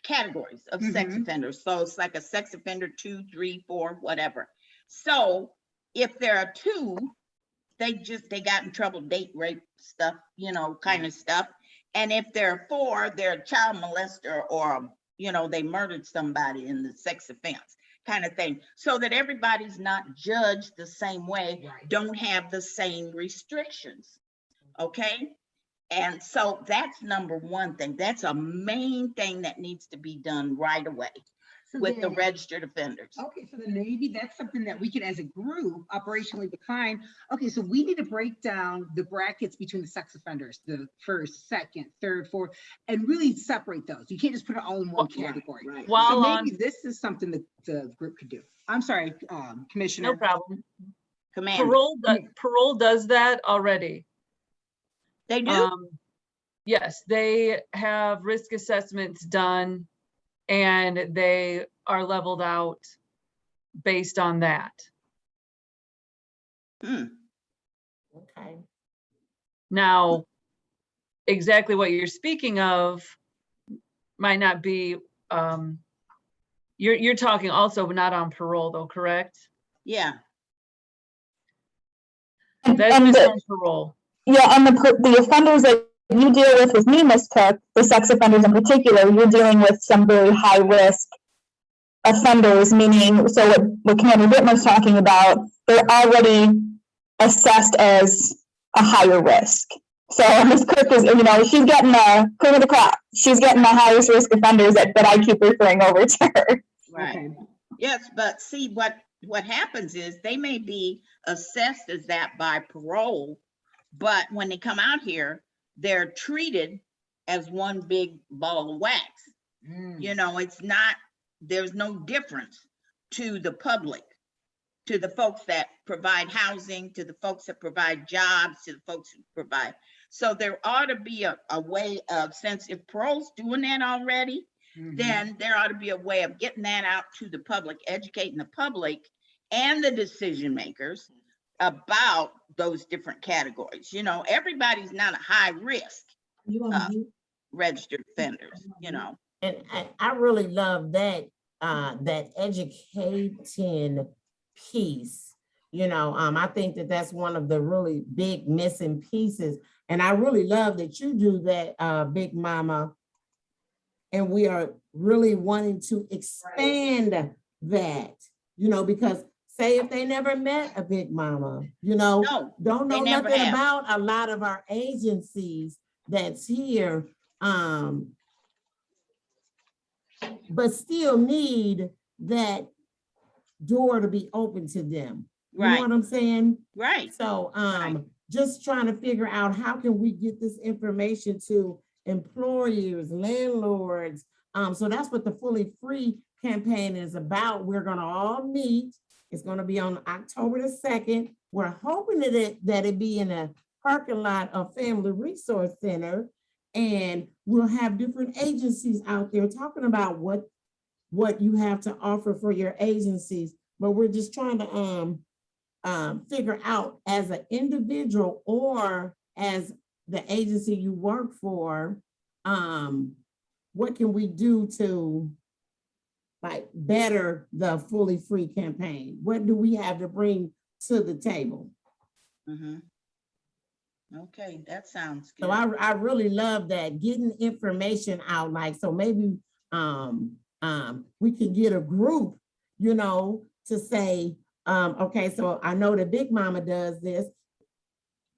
categories of sex offenders. So it's like a sex offender 2, 3, 4, whatever. So if there are 2, they got in trouble, date rape stuff, you know, kind of stuff. And if there are 4, they're a child molester or, you know, they murdered somebody in the sex offense kind of thing, so that everybody's not judged the same way, don't have the same restrictions. Okay. And so that's number one thing. That's a main thing that needs to be done right away with the registered offenders. Okay, so then maybe that's something that we can, as a group, operationally define. Okay, so we need to break down the brackets between the sex offenders, the first, second, third, fourth, and really separate those. You can't just put it all in one category. Right. So While maybe on, this is something that the group could do. I'm sorry, Commissioner. no problem. Commander, Parole does that already. they do? Yes, they have risk assessments done and they are leveled out based on that. Okay. Now, exactly what you're speaking of might not be, you're talking also not on parole though, correct? Yeah. That's And just on parole. yeah, and the offenders that you deal with me, Ms. Cook, the sex offenders in particular, you're dealing with some very high risk offenders, meaning, so what Commander Bittman's talking about, they're already assessed as a higher risk. So Ms. Cook is, you know, she's getting the cream of the crop. She's getting the highest risk offenders that I keep referring over to her. Right. Okay. Yes, but see, what happens is they may be assessed as that by parole, but when they come out here, they're treated as one big ball of wax. You know, it's not, there's no difference to the public, to the folks that provide housing, to the folks that provide jobs, to the folks who provide. So there ought to be a way of, since if parole's doing that already, then there ought to be a way of getting that out to the public, educating the public and the decision makers about those different categories. You know, everybody's not a high risk registered offenders, you know. And I really love that, that educating piece. You know, I think that that's one of the really big missing pieces. And I really love that you do that, Big Mama. And we are really wanting to expand that, you know, because say if they never met a Big Mama, you know, No, don't know they never nothing have. about a lot of our agencies that's here, but still need that door to be open to them. You know Right. what I'm saying? Right. So Right. just trying to figure out how can we get this information to employers, landlords. So that's what the Fully Free campaign is about. We're gonna all meet. It's gonna be on October the 2nd. We're hoping that it be in a parking lot of Family Resource Center. And we'll have different agencies out there talking about what you have to offer for your agencies. But we're just trying to figure out as an individual or as the agency you work for, what can we do to like better the Fully Free campaign? What do we have to bring to the table? Okay, that sounds good. So I really love that, getting information out, like, so maybe we can get a group, you know, to say, okay, so I know that Big Mama does this.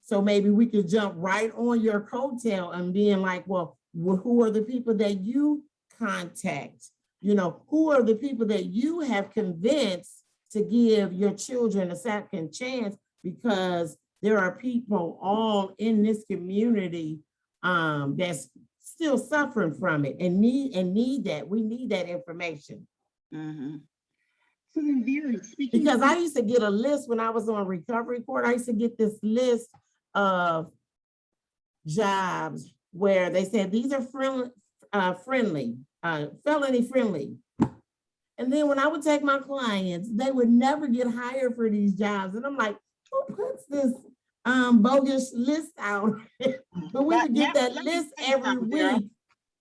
So maybe we could jump right on your coattail and being like, well, who are the people that you contact? You know, who are the people that you have convinced to give your children a second chance? Because there are people all in this community that's still suffering from it and need that. We need that information. So then, Vera, speaking Because I used to get a list when I was on recovery court. I used to get this list of jobs where they said these are felony friendly. And then when I would take my clients, they would never get hired for these jobs. And I'm like, who puts this bogus list out? But we would get that Let me list tell you every something, Vera. week.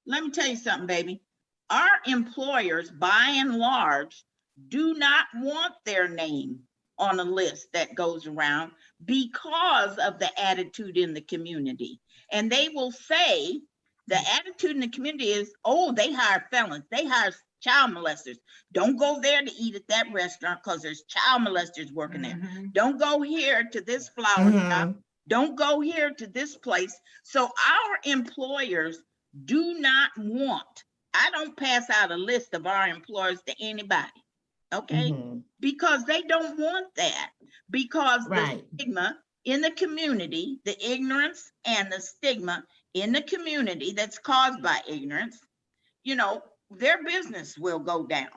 Let me tell you something, baby. Our employers, by and large, do not want their name on a list that goes around because of the attitude in the community. And they will say The attitude in the community is, oh, they hire felons, they hire child molesters. Don't go there to eat at that restaurant because there's child molesters working there. Don't go here to this flower shop. Don't go here to this place. So our employers do not want, I don't pass out a list of our employers to anybody, okay? Because they don't want that, because the stigma in the community, the ignorance and the stigma in the community that's caused by ignorance, you know, their business will go down.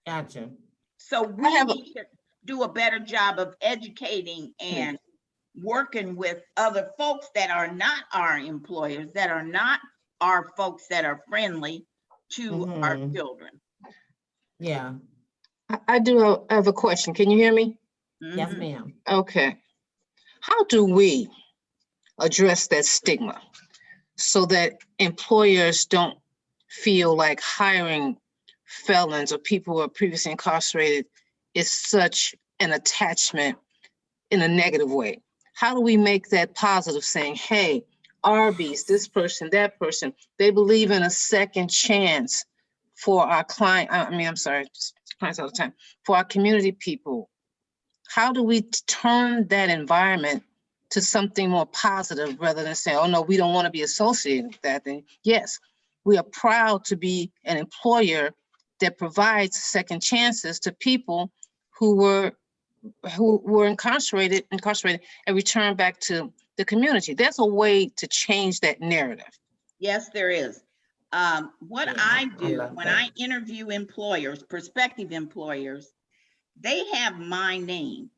Gotcha. So we need to do a better job of educating and working with other folks that are not our employers, that are not our folks that are friendly to our children. Yeah. I do have a question. Can you hear me? Yes, ma'am. Okay. How do we address that stigma so that employers don't feel like hiring felons or people who are previously incarcerated is such an attachment in a negative way? How do we make that positive, saying, hey, Arby's, this person, that person, they believe in a second chance for our client, just clients all the time, for our community people? How do we turn that environment to something more positive rather than saying, oh no, we don't want to be associated with that thing? Yes, we are proud to be an employer that provides second chances to people who were incarcerated and returned back to the community. There's a way to change that narrative. Yes, there is. What I do when I interview employers, prospective employers, they have my name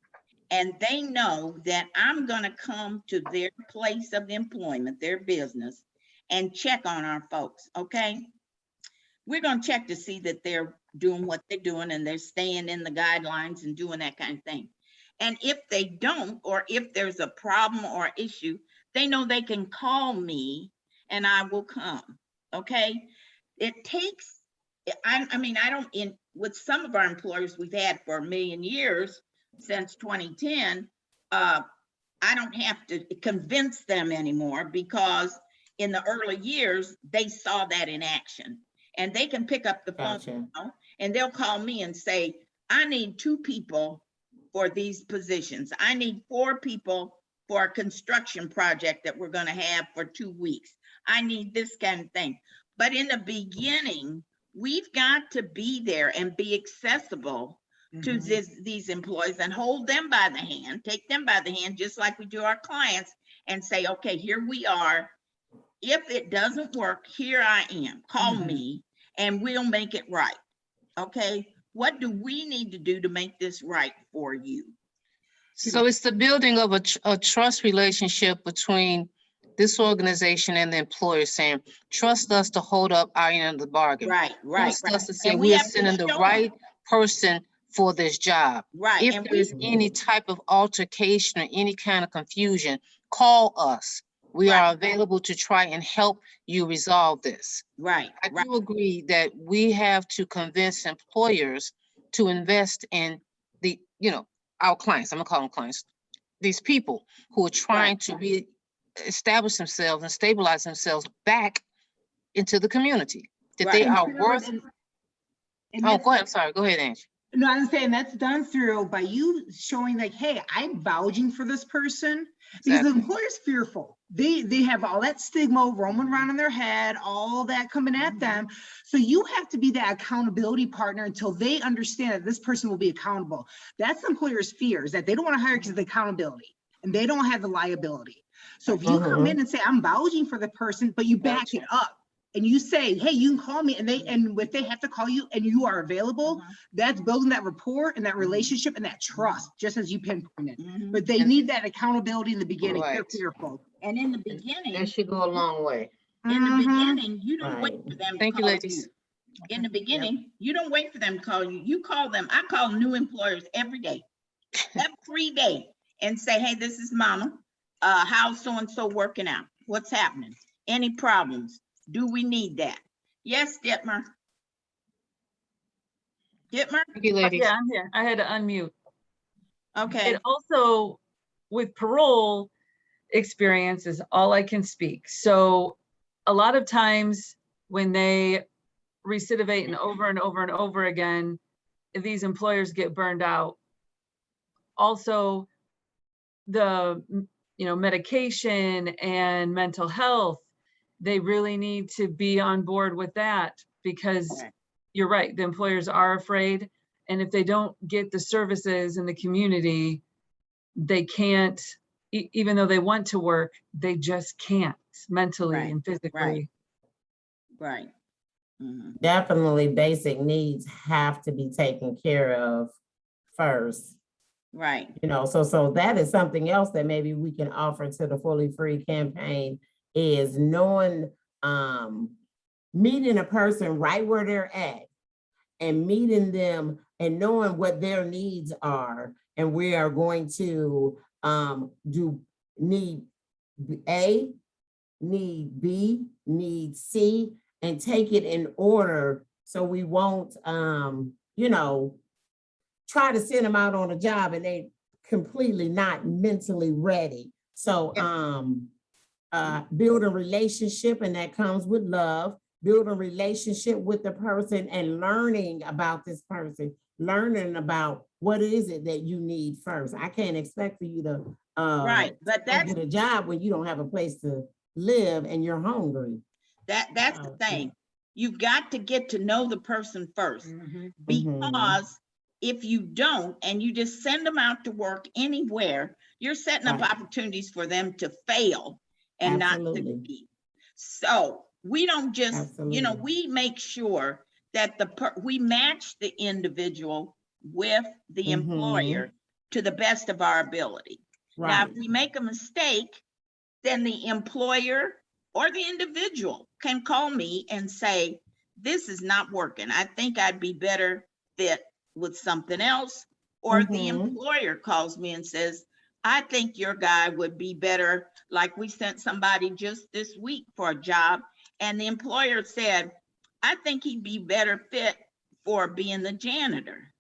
and they know that I'm going to come to their place of employment, their business, and check on our folks, okay? We're going to check to see that they're doing what they're doing and they're staying in the guidelines and doing that kind of thing. And if they don't, or if there's a problem or issue, they know they can call me and I will come, okay? It takes, with some of our employers we've had for 1 million years, since 2010, I don't have to convince them anymore, because in the early years, they saw that in action. And they can pick up the phone now, and they'll call me and say, I need 2 people for these positions. I need 4 people for a construction project that we're going to have for 2 weeks. I need this kind of thing. But in the beginning, we've got to be there and be accessible to these employees and hold them by the hand, take them by the hand, just like we do our clients, and say, okay, here we are. If it doesn't work, here I am. Call me and we'll make it right. Okay. What do we need to do to make this right for you? So it's the building of a trust relationship between this organization and the employer, saying, trust us to hold up our end of the bargain. Right. Trust us to say we are sending the right person for this job. Right. If there's any type of altercation or any kind of confusion, call us. We are available to try and help you resolve this. Right. I do agree that we have to convince employers to invest in our clients. I'm gonna call them clients. These people who are trying to establish themselves and stabilize themselves back into the community. That they are worth. Oh, go ahead. I'm sorry. Go ahead, Angie. No, I'm saying that's done through by you showing like, hey, I'm vouching for this person, because the employer's fearful. They have all that stigma roaming around in their head, all that coming at them. So you have to be that accountability partner until they understand that this person will be accountable. That's the employer's fears, that they don't want to hire because of the accountability and they don't have the liability. So if you come in and say, I'm vouching for the person, but you back it up, and you say, hey, you can call me, and if they have to call you and you are available, that's building that rapport and that relationship and that trust, just as you pinpointed. But they need that accountability in the beginning. They're fearful. And in the beginning, that should go a long way. In the beginning, you don't wait for them to Thank you, call ladies. you. In the beginning, you don't wait for them to call you. You call them. I call new employers every day, and say, hey, this is Mama. How's so-and-so working out? What's happening? Any problems? Do we need that? Yes, Dittmer. Dittmer? Thank you, ladies. Yeah, I'm here. I had to unmute. Okay. And also with parole experience is all I can speak. So a lot of times when they recidivate and over and over and over again, these employers get burned out. Also, the medication and mental health, they really need to be on board with that, because you're right, the employers are afraid, and if they don't get the services in the community, they can't, even though they want to work, they just can't mentally and physically. Right. Mhm. Definitely basic needs have to be taken care of first. Right. So that is something else that maybe we can offer to the Fully Free campaign, is knowing, meeting a person right where they're at and meeting them and knowing what their needs are. And we are going to do need A, need B, need C, and take it in order, so we won't, try to send them out on a job and they completely not mentally ready. So build a relationship, and that comes with love. Build a relationship with the person and learning about this person, learning about what is it that you need first. I can't expect for you to but that's get a job when you don't have a place to live and you're hungry. that's the thing. You've got to get to know the person first, because if you don't, and you just send them out to work anywhere, you're setting up opportunities for them to fail and not succeed. So we don't just, we make sure that we match the individual with the employer to the best of our ability. Now, if we make a mistake, then the employer or the individual can call me and say, this is not working. I think I'd be better fit with something else. Or the employer calls me and says, I think your guy would be better. Like, we sent somebody just this week for a job, and the employer said, I think he'd be better fit for being the janitor.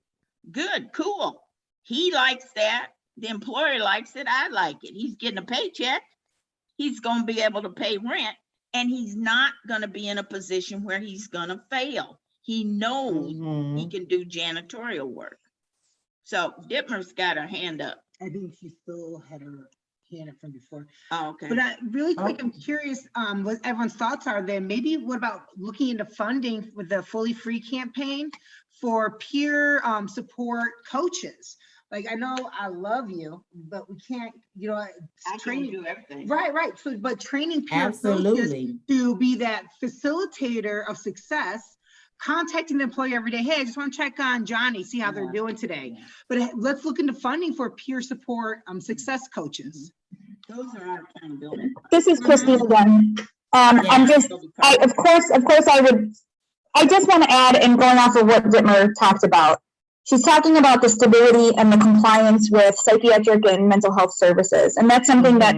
Good, cool. He likes that. The employer likes it. I like it. He's getting a paycheck. He's going to be able to pay rent, and he's not going to be in a position where he's going to fail. He knows he can do janitorial work. So Dittmer's got her hand up. I think she still had her hand up from before. Oh, okay. But really quick, I'm curious what everyone's thoughts are then. Maybe what about looking into funding with the Fully Free campaign for peer support coaches? Like, I know I love you, but we can't, training, do everything. Right. So, but training peer coaches to be that facilitator of success, contacting the employer every day. Hey, I just want to check on Johnny, see how they're doing today. But let's look into funding for peer support success coaches. Those are our accountability. This is Christine again. I just want to add, and going off of what Dittmer talked about, she's talking about the stability and the compliance with psychiatric and mental health services. And that's something that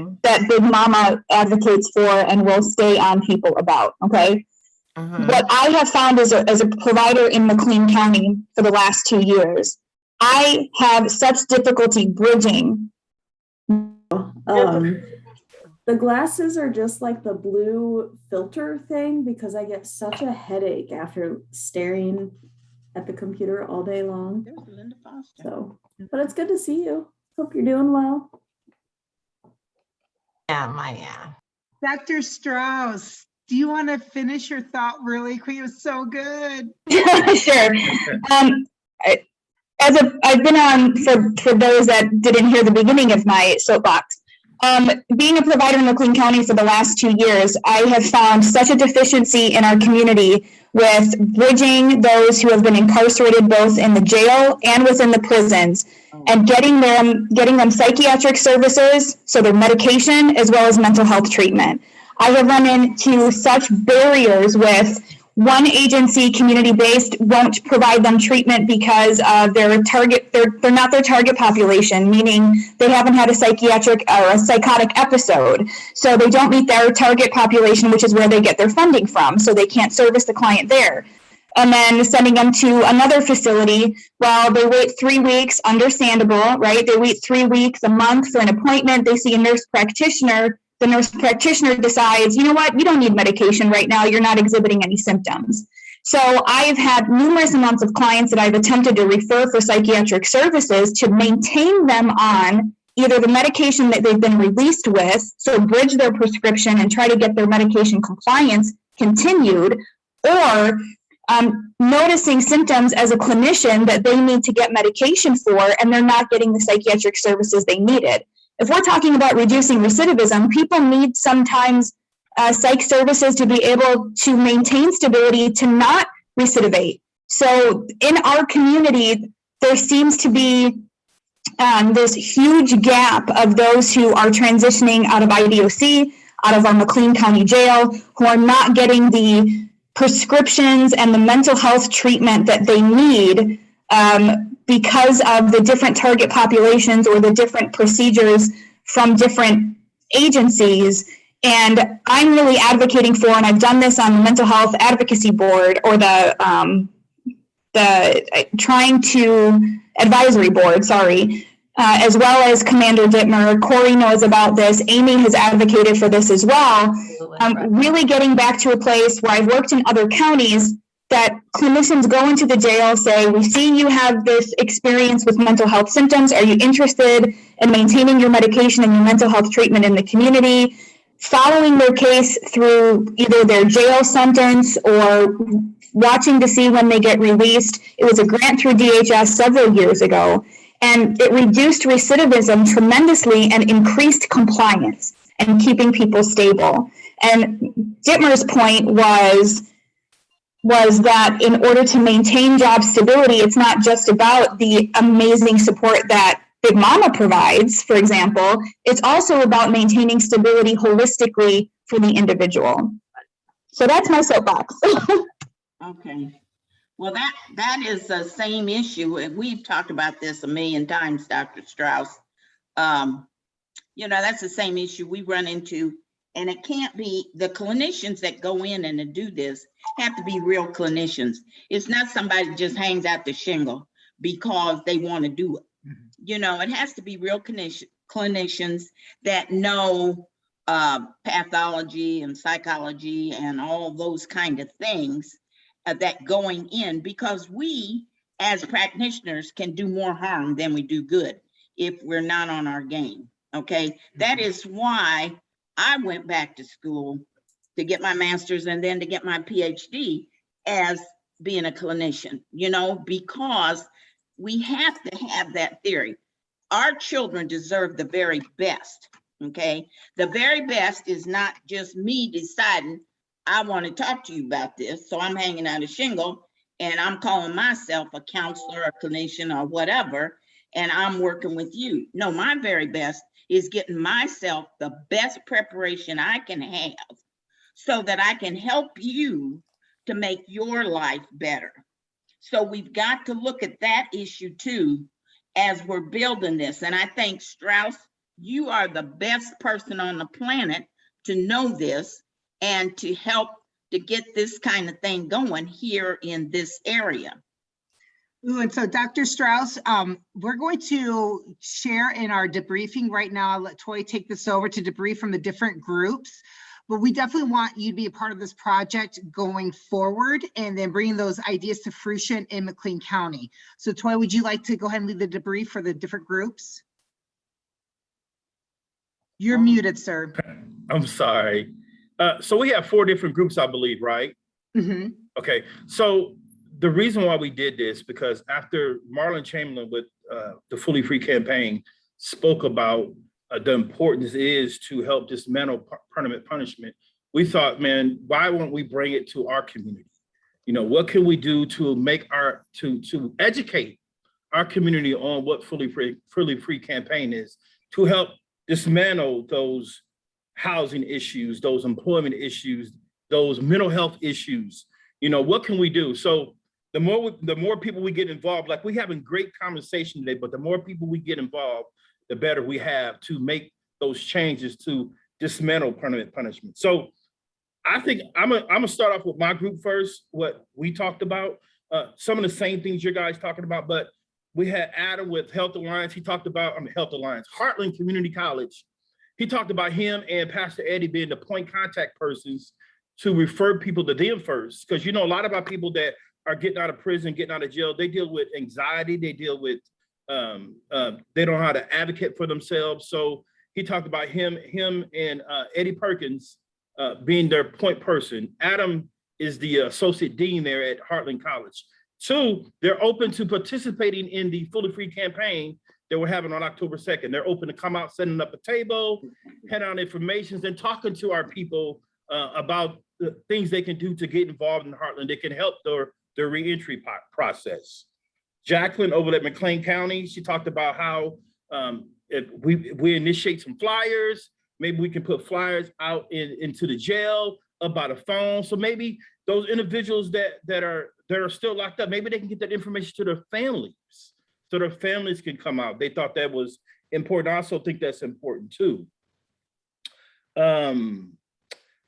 Big Mama advocates for and will stay on people about, okay? What I have found as a provider in McLean County for the last 2 years, I have such difficulty bridging. The glasses are just like the blue filter thing, because I get such a headache after staring at the computer all day long. There's Linda Foster. So, but it's good to see you. Hope you're doing well. Yeah. Dr. Strauss, do you want to finish your thought really quick? It was so good. Sure. I've been on, for those that didn't hear the beginning of my soapbox, being a provider in McLean County for the last 2 years, I have found such a deficiency in our community with bridging those who have been incarcerated both in the jail and within the prisons, and getting them psychiatric services, so their medication as well as mental health treatment. I have run into such barriers with one agency, community-based, won't provide them treatment because they're not their target population, meaning they haven't had a psychiatric or a psychotic episode. So they don't meet their target population, which is where they get their funding from. So they can't service the client there. And then sending them to another facility, well, they wait 3 weeks, understandable, right? They wait 3 weeks, a month for an appointment. They see a nurse practitioner. the nurse practitioner decides, you know what, you don't need medication right now, you're not exhibiting any symptoms. So I've had numerous amounts of clients that I've attempted to refer for psychiatric services to maintain them on either the medication that they've been released with, so bridge their prescription and try to get their medication compliance continued, or noticing symptoms as a clinician that they need to get medication for and they're not getting the psychiatric services they needed. If we're talking about reducing recidivism, people need sometimes psych services to be able to maintain stability to not recidivate. So in our community, there seems to be this huge gap of those who are transitioning out of IDOC, out of our McLean County Jail, who are not getting the prescriptions and the mental health treatment that they need because of the different target populations or the different procedures from different agencies. And I'm really advocating for, and I've done this on the Mental Health Advocacy Board or the Trying to Advisory Board, as well as Commander Dittmer. Corey knows about this. Amy has advocated for this as well. Really getting back to a place where I've worked in other counties that clinicians go into the jail, say, we see you have this experience with mental health symptoms. Are you interested in maintaining your medication and your mental health treatment in the community? Following their case through either their jail sentence or watching to see when they get released. It was a grant through DHS several years ago, and it reduced recidivism tremendously and increased compliance and keeping people stable. And Dittmer's point was that in order to maintain job stability, it's not just about the amazing support that Big Mama provides, for example, it's also about maintaining stability holistically for the individual. So that's my soapbox. Okay. Well, that is the same issue. And we've talked about this a million times, Dr. Strauss. That's the same issue we run into. And it can't be the clinicians that go in and do this have to be real clinicians. It's not somebody that just hangs out the shingle because they want to do it. It has to be real clinicians that know pathology and psychology and all those kind of things that going in, because we as practitioners can do more harm than we do good if we're not on our game. Okay, that is why I went back to school to get my master's and then to get my PhD as being a clinician, because we have to have that theory. Our children deserve the very best, okay? The very best is not just me deciding I want to talk to you about this, so I'm hanging out a shingle and I'm calling myself a counselor, a clinician, or whatever, and I'm working with you. No, my very best is getting myself the best preparation I can have so that I can help you to make your life better. So we've got to look at that issue too as we're building this. And I think, Strauss, you are the best person on the planet to know this and to help to get this kind of thing going here in this area. Ooh, and so Dr. Strauss, we're going to share in our debriefing right now. I'll let Toy take this over to debrief from the different groups. But we definitely want you to be a part of this project going forward and then bringing those ideas to fruition in McLean County. So Toy, would you like to go ahead and lead the debrief for the different groups? You're muted, sir. I'm sorry. So we have 4 different groups, I believe, right? Mm-hmm. Okay. So the reason why we did this, because after Marlon Chamberlain with the Fully Free campaign spoke about the importance is to help dismantle permanent punishment, we thought, man, why won't we bring it to our community? What can we do to make to educate our community on what Fully Free campaign is, to help dismantle those housing issues, those employment issues, those mental health issues. What can we do? So the more people we get involved, like we're having great conversation today, but the more people we get involved, the better we have to make those changes to dismantle permanent punishment. So I think I'm gonna start off with my group first, what we talked about, some of the same things you guys talking about, but we had Adam with Health Alliance. He talked about, Health Alliance, Heartland Community College he talked about him and Pastor Eddie being the point contact persons to refer people to them first. Because, you know, a lot of our people that are getting out of prison, getting out of jail, they deal with anxiety, they deal with, they don't know how to advocate for themselves. So he talked about him and Eddie Perkins being their point person. Adam is the associate dean there at Heartland College. 2, they're open to participating in the Fully Free campaign that we're having on October 2nd. They're open to come out, setting up a table, handing out information, and talking to our people about the things they can do to get involved in Heartland. They can help their reentry process. Jacqueline over at McLean County, she talked about how if we initiate some flyers, maybe we can put flyers out into the jail about a phone. So maybe those individuals that are still locked up, maybe they can get that information to their families so their families can come out. They thought that was important. I also think that's important too.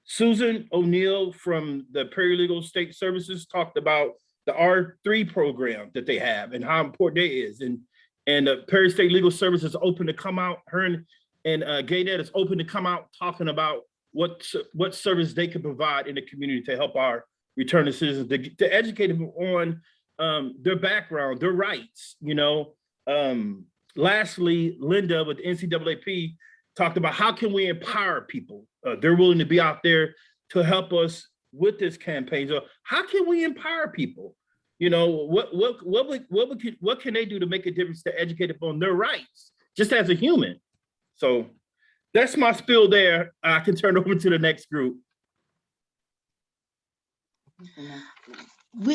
Susan O'Neill from the Paralegal State Services talked about the R3 program that they have and how important it is. And the Perry State Legal Services is open to come out. Her and Gaynette is open to come out talking about what service they can provide in the community to help our returning citizens, to educate them on their background, their rights, you know. Lastly, Linda with the NCAAP talked about how can we empower people? They're willing to be out there to help us with this campaign. So how can we empower people? You know, what can they do to make a difference to educate them on their rights, just as a human? So that's my spiel there. I can turn over to the next group.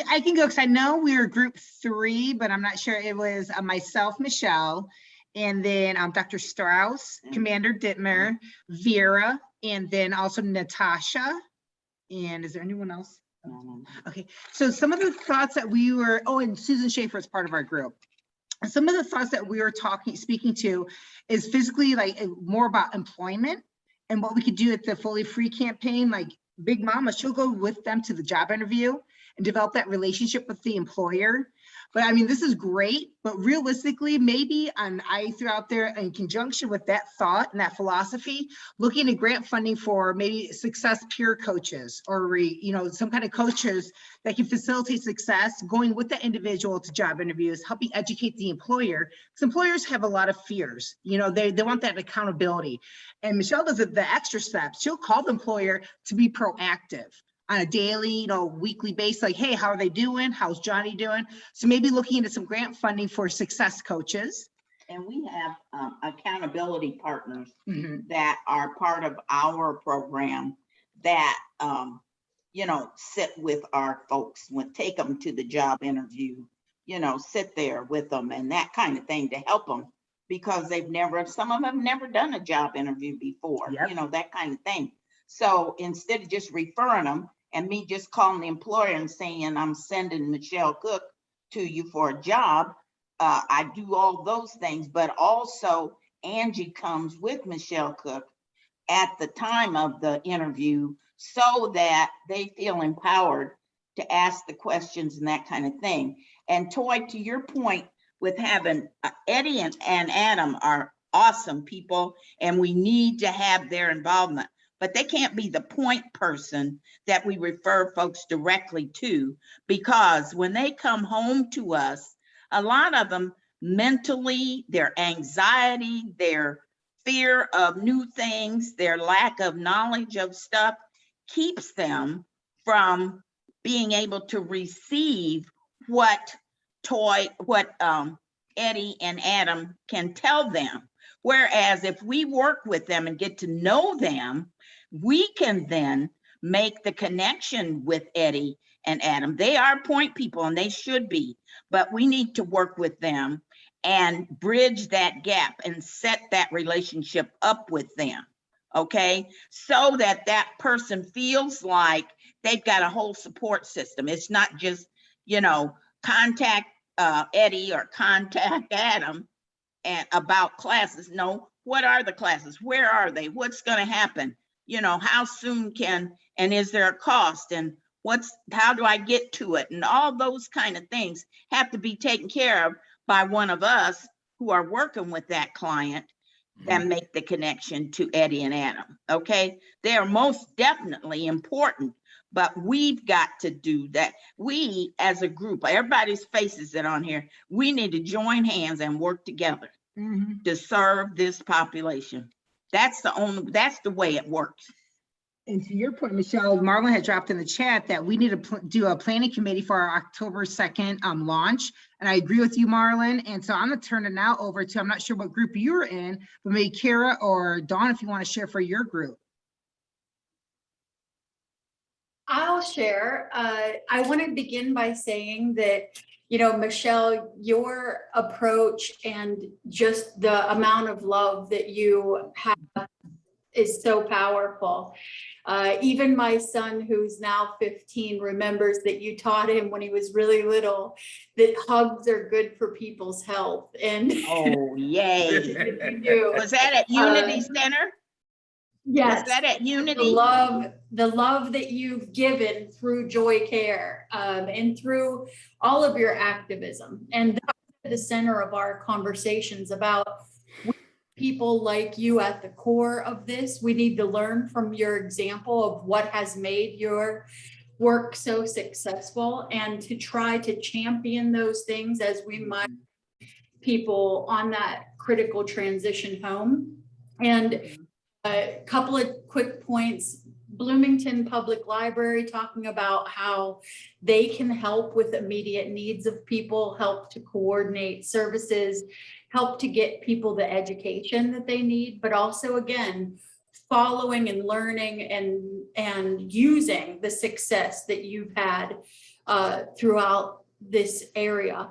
I can go because I know we were group 3, but I'm not sure. It was myself, Michelle, and then Dr. Strauss, Commander Dittmer, Vera, and then also Natasha. And is there anyone else? Okay, so some of the thoughts that we were, and Susan Schaefer is part of our group. Some of the thoughts that we were speaking to is physically like more about employment and what we could do at the Fully Free campaign. Like Big Mama, she'll go with them to the job interview and develop that relationship with the employer. But I mean, this is great, but realistically, maybe I threw out there in conjunction with that thought and that philosophy, looking at grant funding for maybe success peer coaches or, some kind of coaches that can facilitate success, going with the individual to job interviews, helping educate the employer. Because employers have a lot of fears, they want that accountability. And Michelle does the extra steps. She'll call the employer to be proactive on a daily, weekly basis, like, hey, how are they doing? How's Johnny doing? So maybe looking into some grant funding for success coaches. And we have accountability partners that are part of our program that, sit with our folks, take them to the job interview, sit there with them and that kind of thing to help them because some of them have never done a job interview before, that kind of thing. So instead of just referring them and me just calling the employer and saying, I'm sending Michelle Cook to you for a job, I do all those things, but also Angie comes with Michelle Cook at the time of the interview so that they feel empowered to ask the questions and that kind of thing. And Toy, to your point with having Eddie and Adam are awesome people and we need to have their involvement. But they can't be the point person that we refer folks directly to, because when they come home to us, a lot of them mentally, their anxiety, their fear of new things, their lack of knowledge of stuff keeps them from being able to receive what Eddie and Adam can tell them. Whereas if we work with them and get to know them, we can then make the connection with Eddie and Adam. They are point people and they should be, but we need to work with them and bridge that gap and set that relationship up with them, okay? So that that person feels like they've got a whole support system. It's not just, contact Eddie or contact Adam and about classes. No, what are the classes? Where are they? What's going to happen? How soon and is there a cost, and how do I get to it? And all those kind of things have to be taken care of by one of us who are working with that client that make the connection to Eddie and Adam, okay? They are most definitely important, but we've got to do that. We, as a group, everybody's faces that on here, we need to join hands and work together to serve this population. That's the way it works. And to your point, Michelle, Marlon had dropped in the chat that we need to do a planning committee for our October 2nd launch. And I agree with you, Marlon. And so I'm gonna turn it now over to, I'm not sure what group you're in, but maybe Kara or Dawn, if you want to share for your group. I'll share. I want to begin by saying that, you know, Michelle, your approach and just the amount of love that you have is so powerful. Even my son, who's now 15, remembers that you taught him when he was really little that hugs are good for people's health. And oh, yay. you do. Was that at Unity Center? Yes. Was that at Unity? The love that you've given through Joy Care and through all of your activism. And that's at the center of our conversations about people like you at the core of this. We need to learn from your example of what has made your work so successful and to try to champion those things as we might people on that critical transition home. And a couple of quick points. Bloomington Public Library talking about how they can help with immediate needs of people, help to coordinate services, help to get people the education that they need, but also again, following and learning and using the success that you've had throughout this area.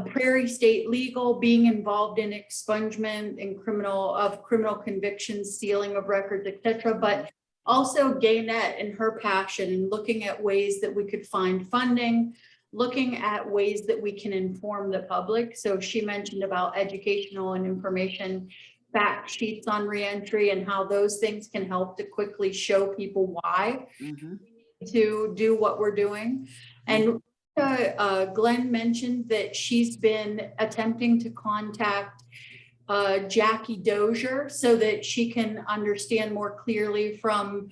Prairie State Legal being involved in expungement and criminal convictions, sealing of records, etc. But also Gaynette and her passion and looking at ways that we could find funding, looking at ways that we can inform the public. So she mentioned about educational and information fact sheets on reentry and how those things can help to quickly show people why to do what we're doing. And Glenn mentioned that she's been attempting to contact Jackie Dozier so that she can understand more clearly from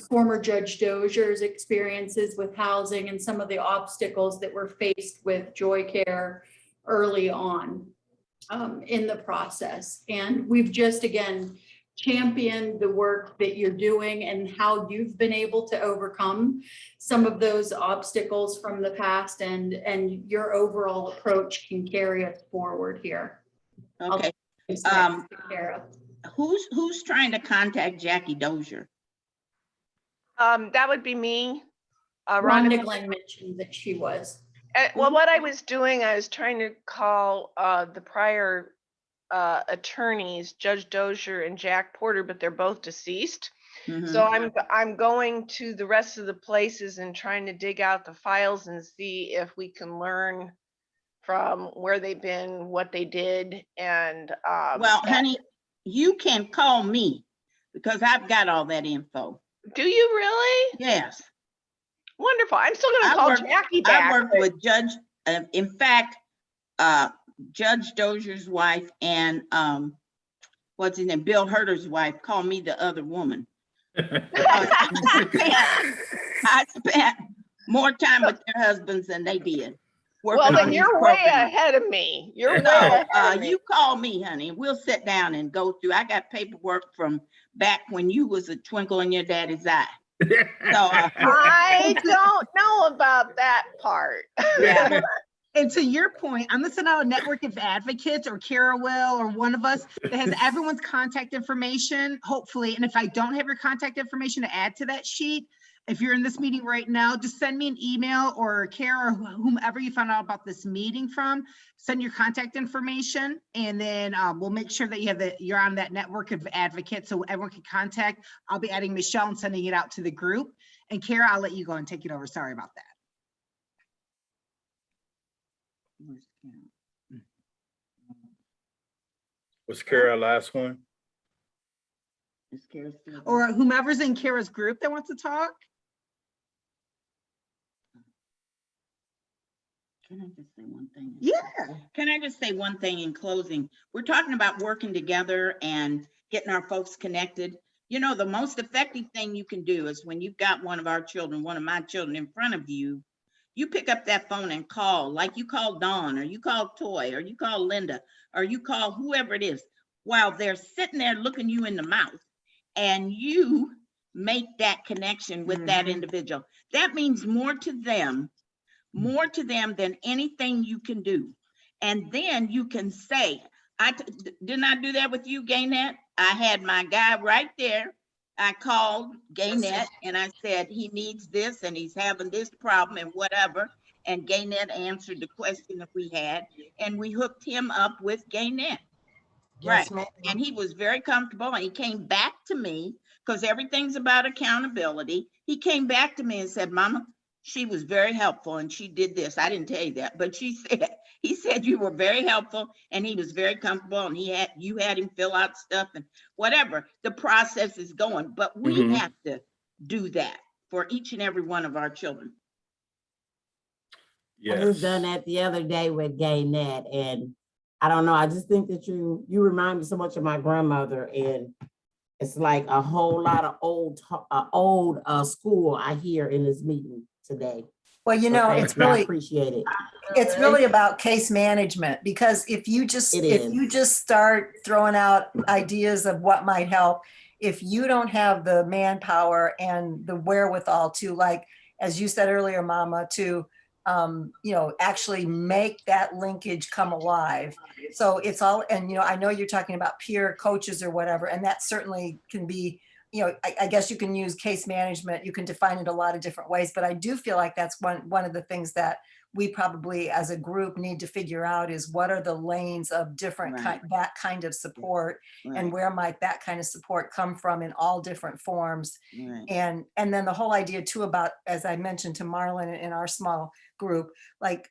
former Judge Dozier's experiences with housing and some of the obstacles that were faced with Joy Care early on in the process. And we've just, again, championed the work that you're doing and how you've been able to overcome some of those obstacles from the past, and your overall approach can carry us forward here. Okay. Who's trying to contact Jackie Dozier? That would be me. Rhonda Glenn mentioned that she was. Well, what I was doing, I was trying to call the prior attorneys, Judge Dozier and Jack Porter, but they're both deceased. So I'm going to the rest of the places and trying to dig out the files and see if we can learn from where they've been, what they did, and well, honey, you can call me because I've got all that info. Do you really? Yes. Wonderful. I'm still going to call Jackie back. I worked with Judge, in fact, Judge Dozier's wife and what's his name, Bill Herter's wife, called me the other woman. I spent more time with their husbands than they did. Well, then you're way ahead of me. You're way ahead of me. You call me, honey. We'll sit down and go through. I got paperwork from back when you was a twinkle in your daddy's eye. So I don't know about that part. Yeah. And to your point, I'm gonna send out a network of advocates, or Kara will, or one of us that has everyone's contact information, hopefully. And if I don't have your contact information to add to that sheet, if you're in this meeting right now, just send me an email, or Kara, or whomever you found out about this meeting from, send your contact information, and then we'll make sure that you're on that network of advocates so everyone can contact. I'll be adding Michelle and sending it out to the group. And Kara, I'll let you go and take it over. Sorry about that. Was Kara last one? Or whomever's in Kara's group that wants to talk. Can I just say one thing? Yeah. Can I just say one thing in closing? We're talking about working together and getting our folks connected. You know, the most effective thing you can do is when you've got one of our children, one of my children in front of you, you pick up that phone and call, like you call Dawn, or you call Toy, or you call Linda, or you call whoever it is, while they're sitting there looking you in the mouth, and you make that connection with that individual. That means more to them than anything you can do. And then you can say, didn't I do that with you, Gaynette? I had my guy right there. I called Gaynette and I said, he needs this and he's having this problem and whatever. And Gaynette answered the question that we had, and we hooked him up with Gaynette. Yes, Right. ma'am. And he was very comfortable, and he came back to me because everything's about accountability. He came back to me and said, Mama, she was very helpful and she did this. I didn't tell you that, but he said you were very helpful and he was very comfortable, and you had him fill out stuff and whatever. The process is going, but we have to do that for each and every one of our children. I just done that the other day with Gaynette, and I don't know, I just think that you remind me so much of my grandmother, and it's like a whole lot of old school I hear in this meeting today. Well, you know, it's really, I appreciate it. it's really about case management, because if you just start throwing out ideas of what might help, if you don't have the manpower and the wherewithal to, like, as you said earlier, Mama, to actually make that linkage come alive. So it's all, and I know you're talking about peer coaches or whatever, and that certainly can be, I guess you can use case management. You can define it a lot of different ways, but I do feel like that's one of the things that we probably as a group need to figure out is what are the lanes of different that kind of support, and where might that kind of support come from in all different forms. And then the whole idea too about, as I mentioned to Marlon in our small group, like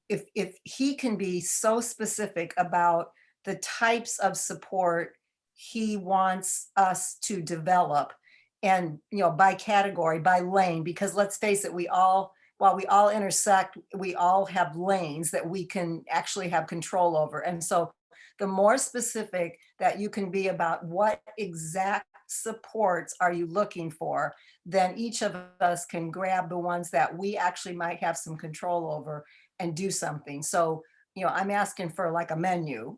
if he can be so specific about the types of support he wants us to develop, and by category, by lane, because let's face it, while we all intersect, we all have lanes that we can actually have control over. And so the more specific that you can be about what exact supports are you looking for, then each of us can grab the ones that we actually might have some control over and do something. So, I'm asking for like a menu.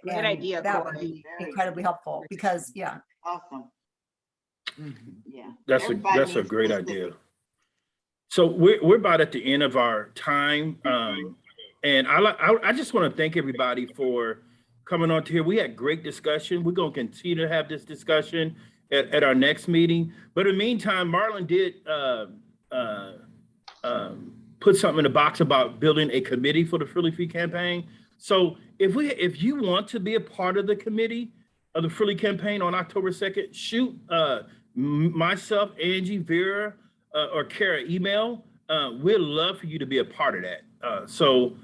Great idea. That would be incredibly helpful because, Awesome. Yeah. That's a great idea. So we're about at the end of our time. And I just want to thank everybody for coming on to here. We had great discussion. We're going to continue to have this discussion at our next meeting. But in the meantime, Marlon did put something in the box about building a committee for the Freely Free campaign. So if you want to be a part of the committee of the Freely campaign on October 2nd, shoot myself, Angie, Vera, or Kara email. We'd love for you to be a part of that. So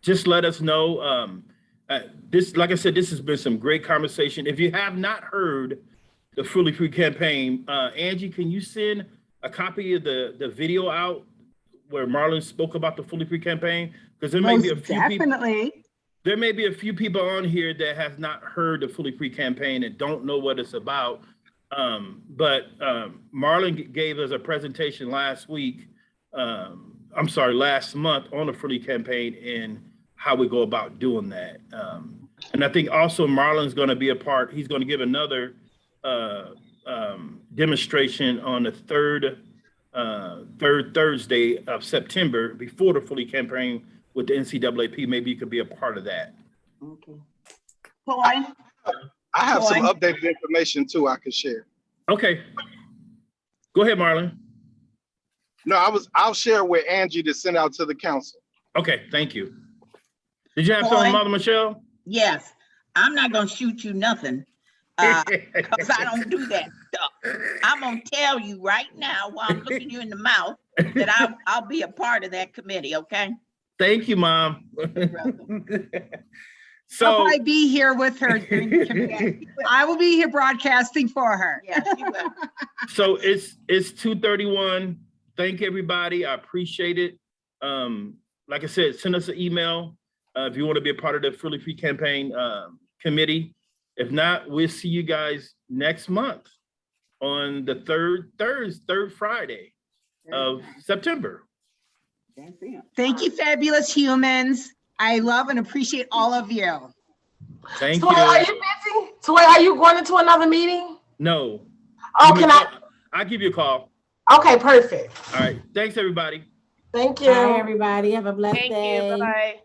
just let us know. Like I said, this has been some great conversation. If you have not heard the Freely Free campaign, Angie, can you send a copy of the video out where Marlon spoke about the Freely Free campaign? Because there may be a few people. There may be a few people on here that have not heard the Freely Free campaign and don't know what it's about. But Marlon gave us a presentation last month on the Freely campaign and how we go about doing that. And I think also Marlon's going to be a part. He's going to give another demonstration on the third Thursday of September before the Freely campaign with the NCAAP. Maybe you could be a part of that. Okay. I have some updated information too I could share. Okay. Go ahead, Marlon. No, I'll share with Angie to send out to the council. Okay, thank you. Did you have something, Mother Michelle? Yes. I'm not gonna shoot you nothing. Because I don't do that stuff. I'm gonna tell you right now while I'm looking you in the mouth that I'll be a part of that committee, okay? Thank you, Mom. So I'll probably be here with her during the committee. I will be here broadcasting for her. Yeah, she will. So it's 2:31. Thank everybody. I appreciate it. like I said, send us an email if you want to be a part of the Fully Free Campaign committee. If not, we'll see you guys next month on the third Friday of September. Thank you, fabulous humans. I love and appreciate all of you. Thank Toy, you. are you busy? Toy, are you going into another meeting? No. Oh, can I? I'll give you a call. Okay, perfect. All right. Thanks, everybody. Thank you. Bye, everybody. Have a blessed Thank day. you. Bye-bye.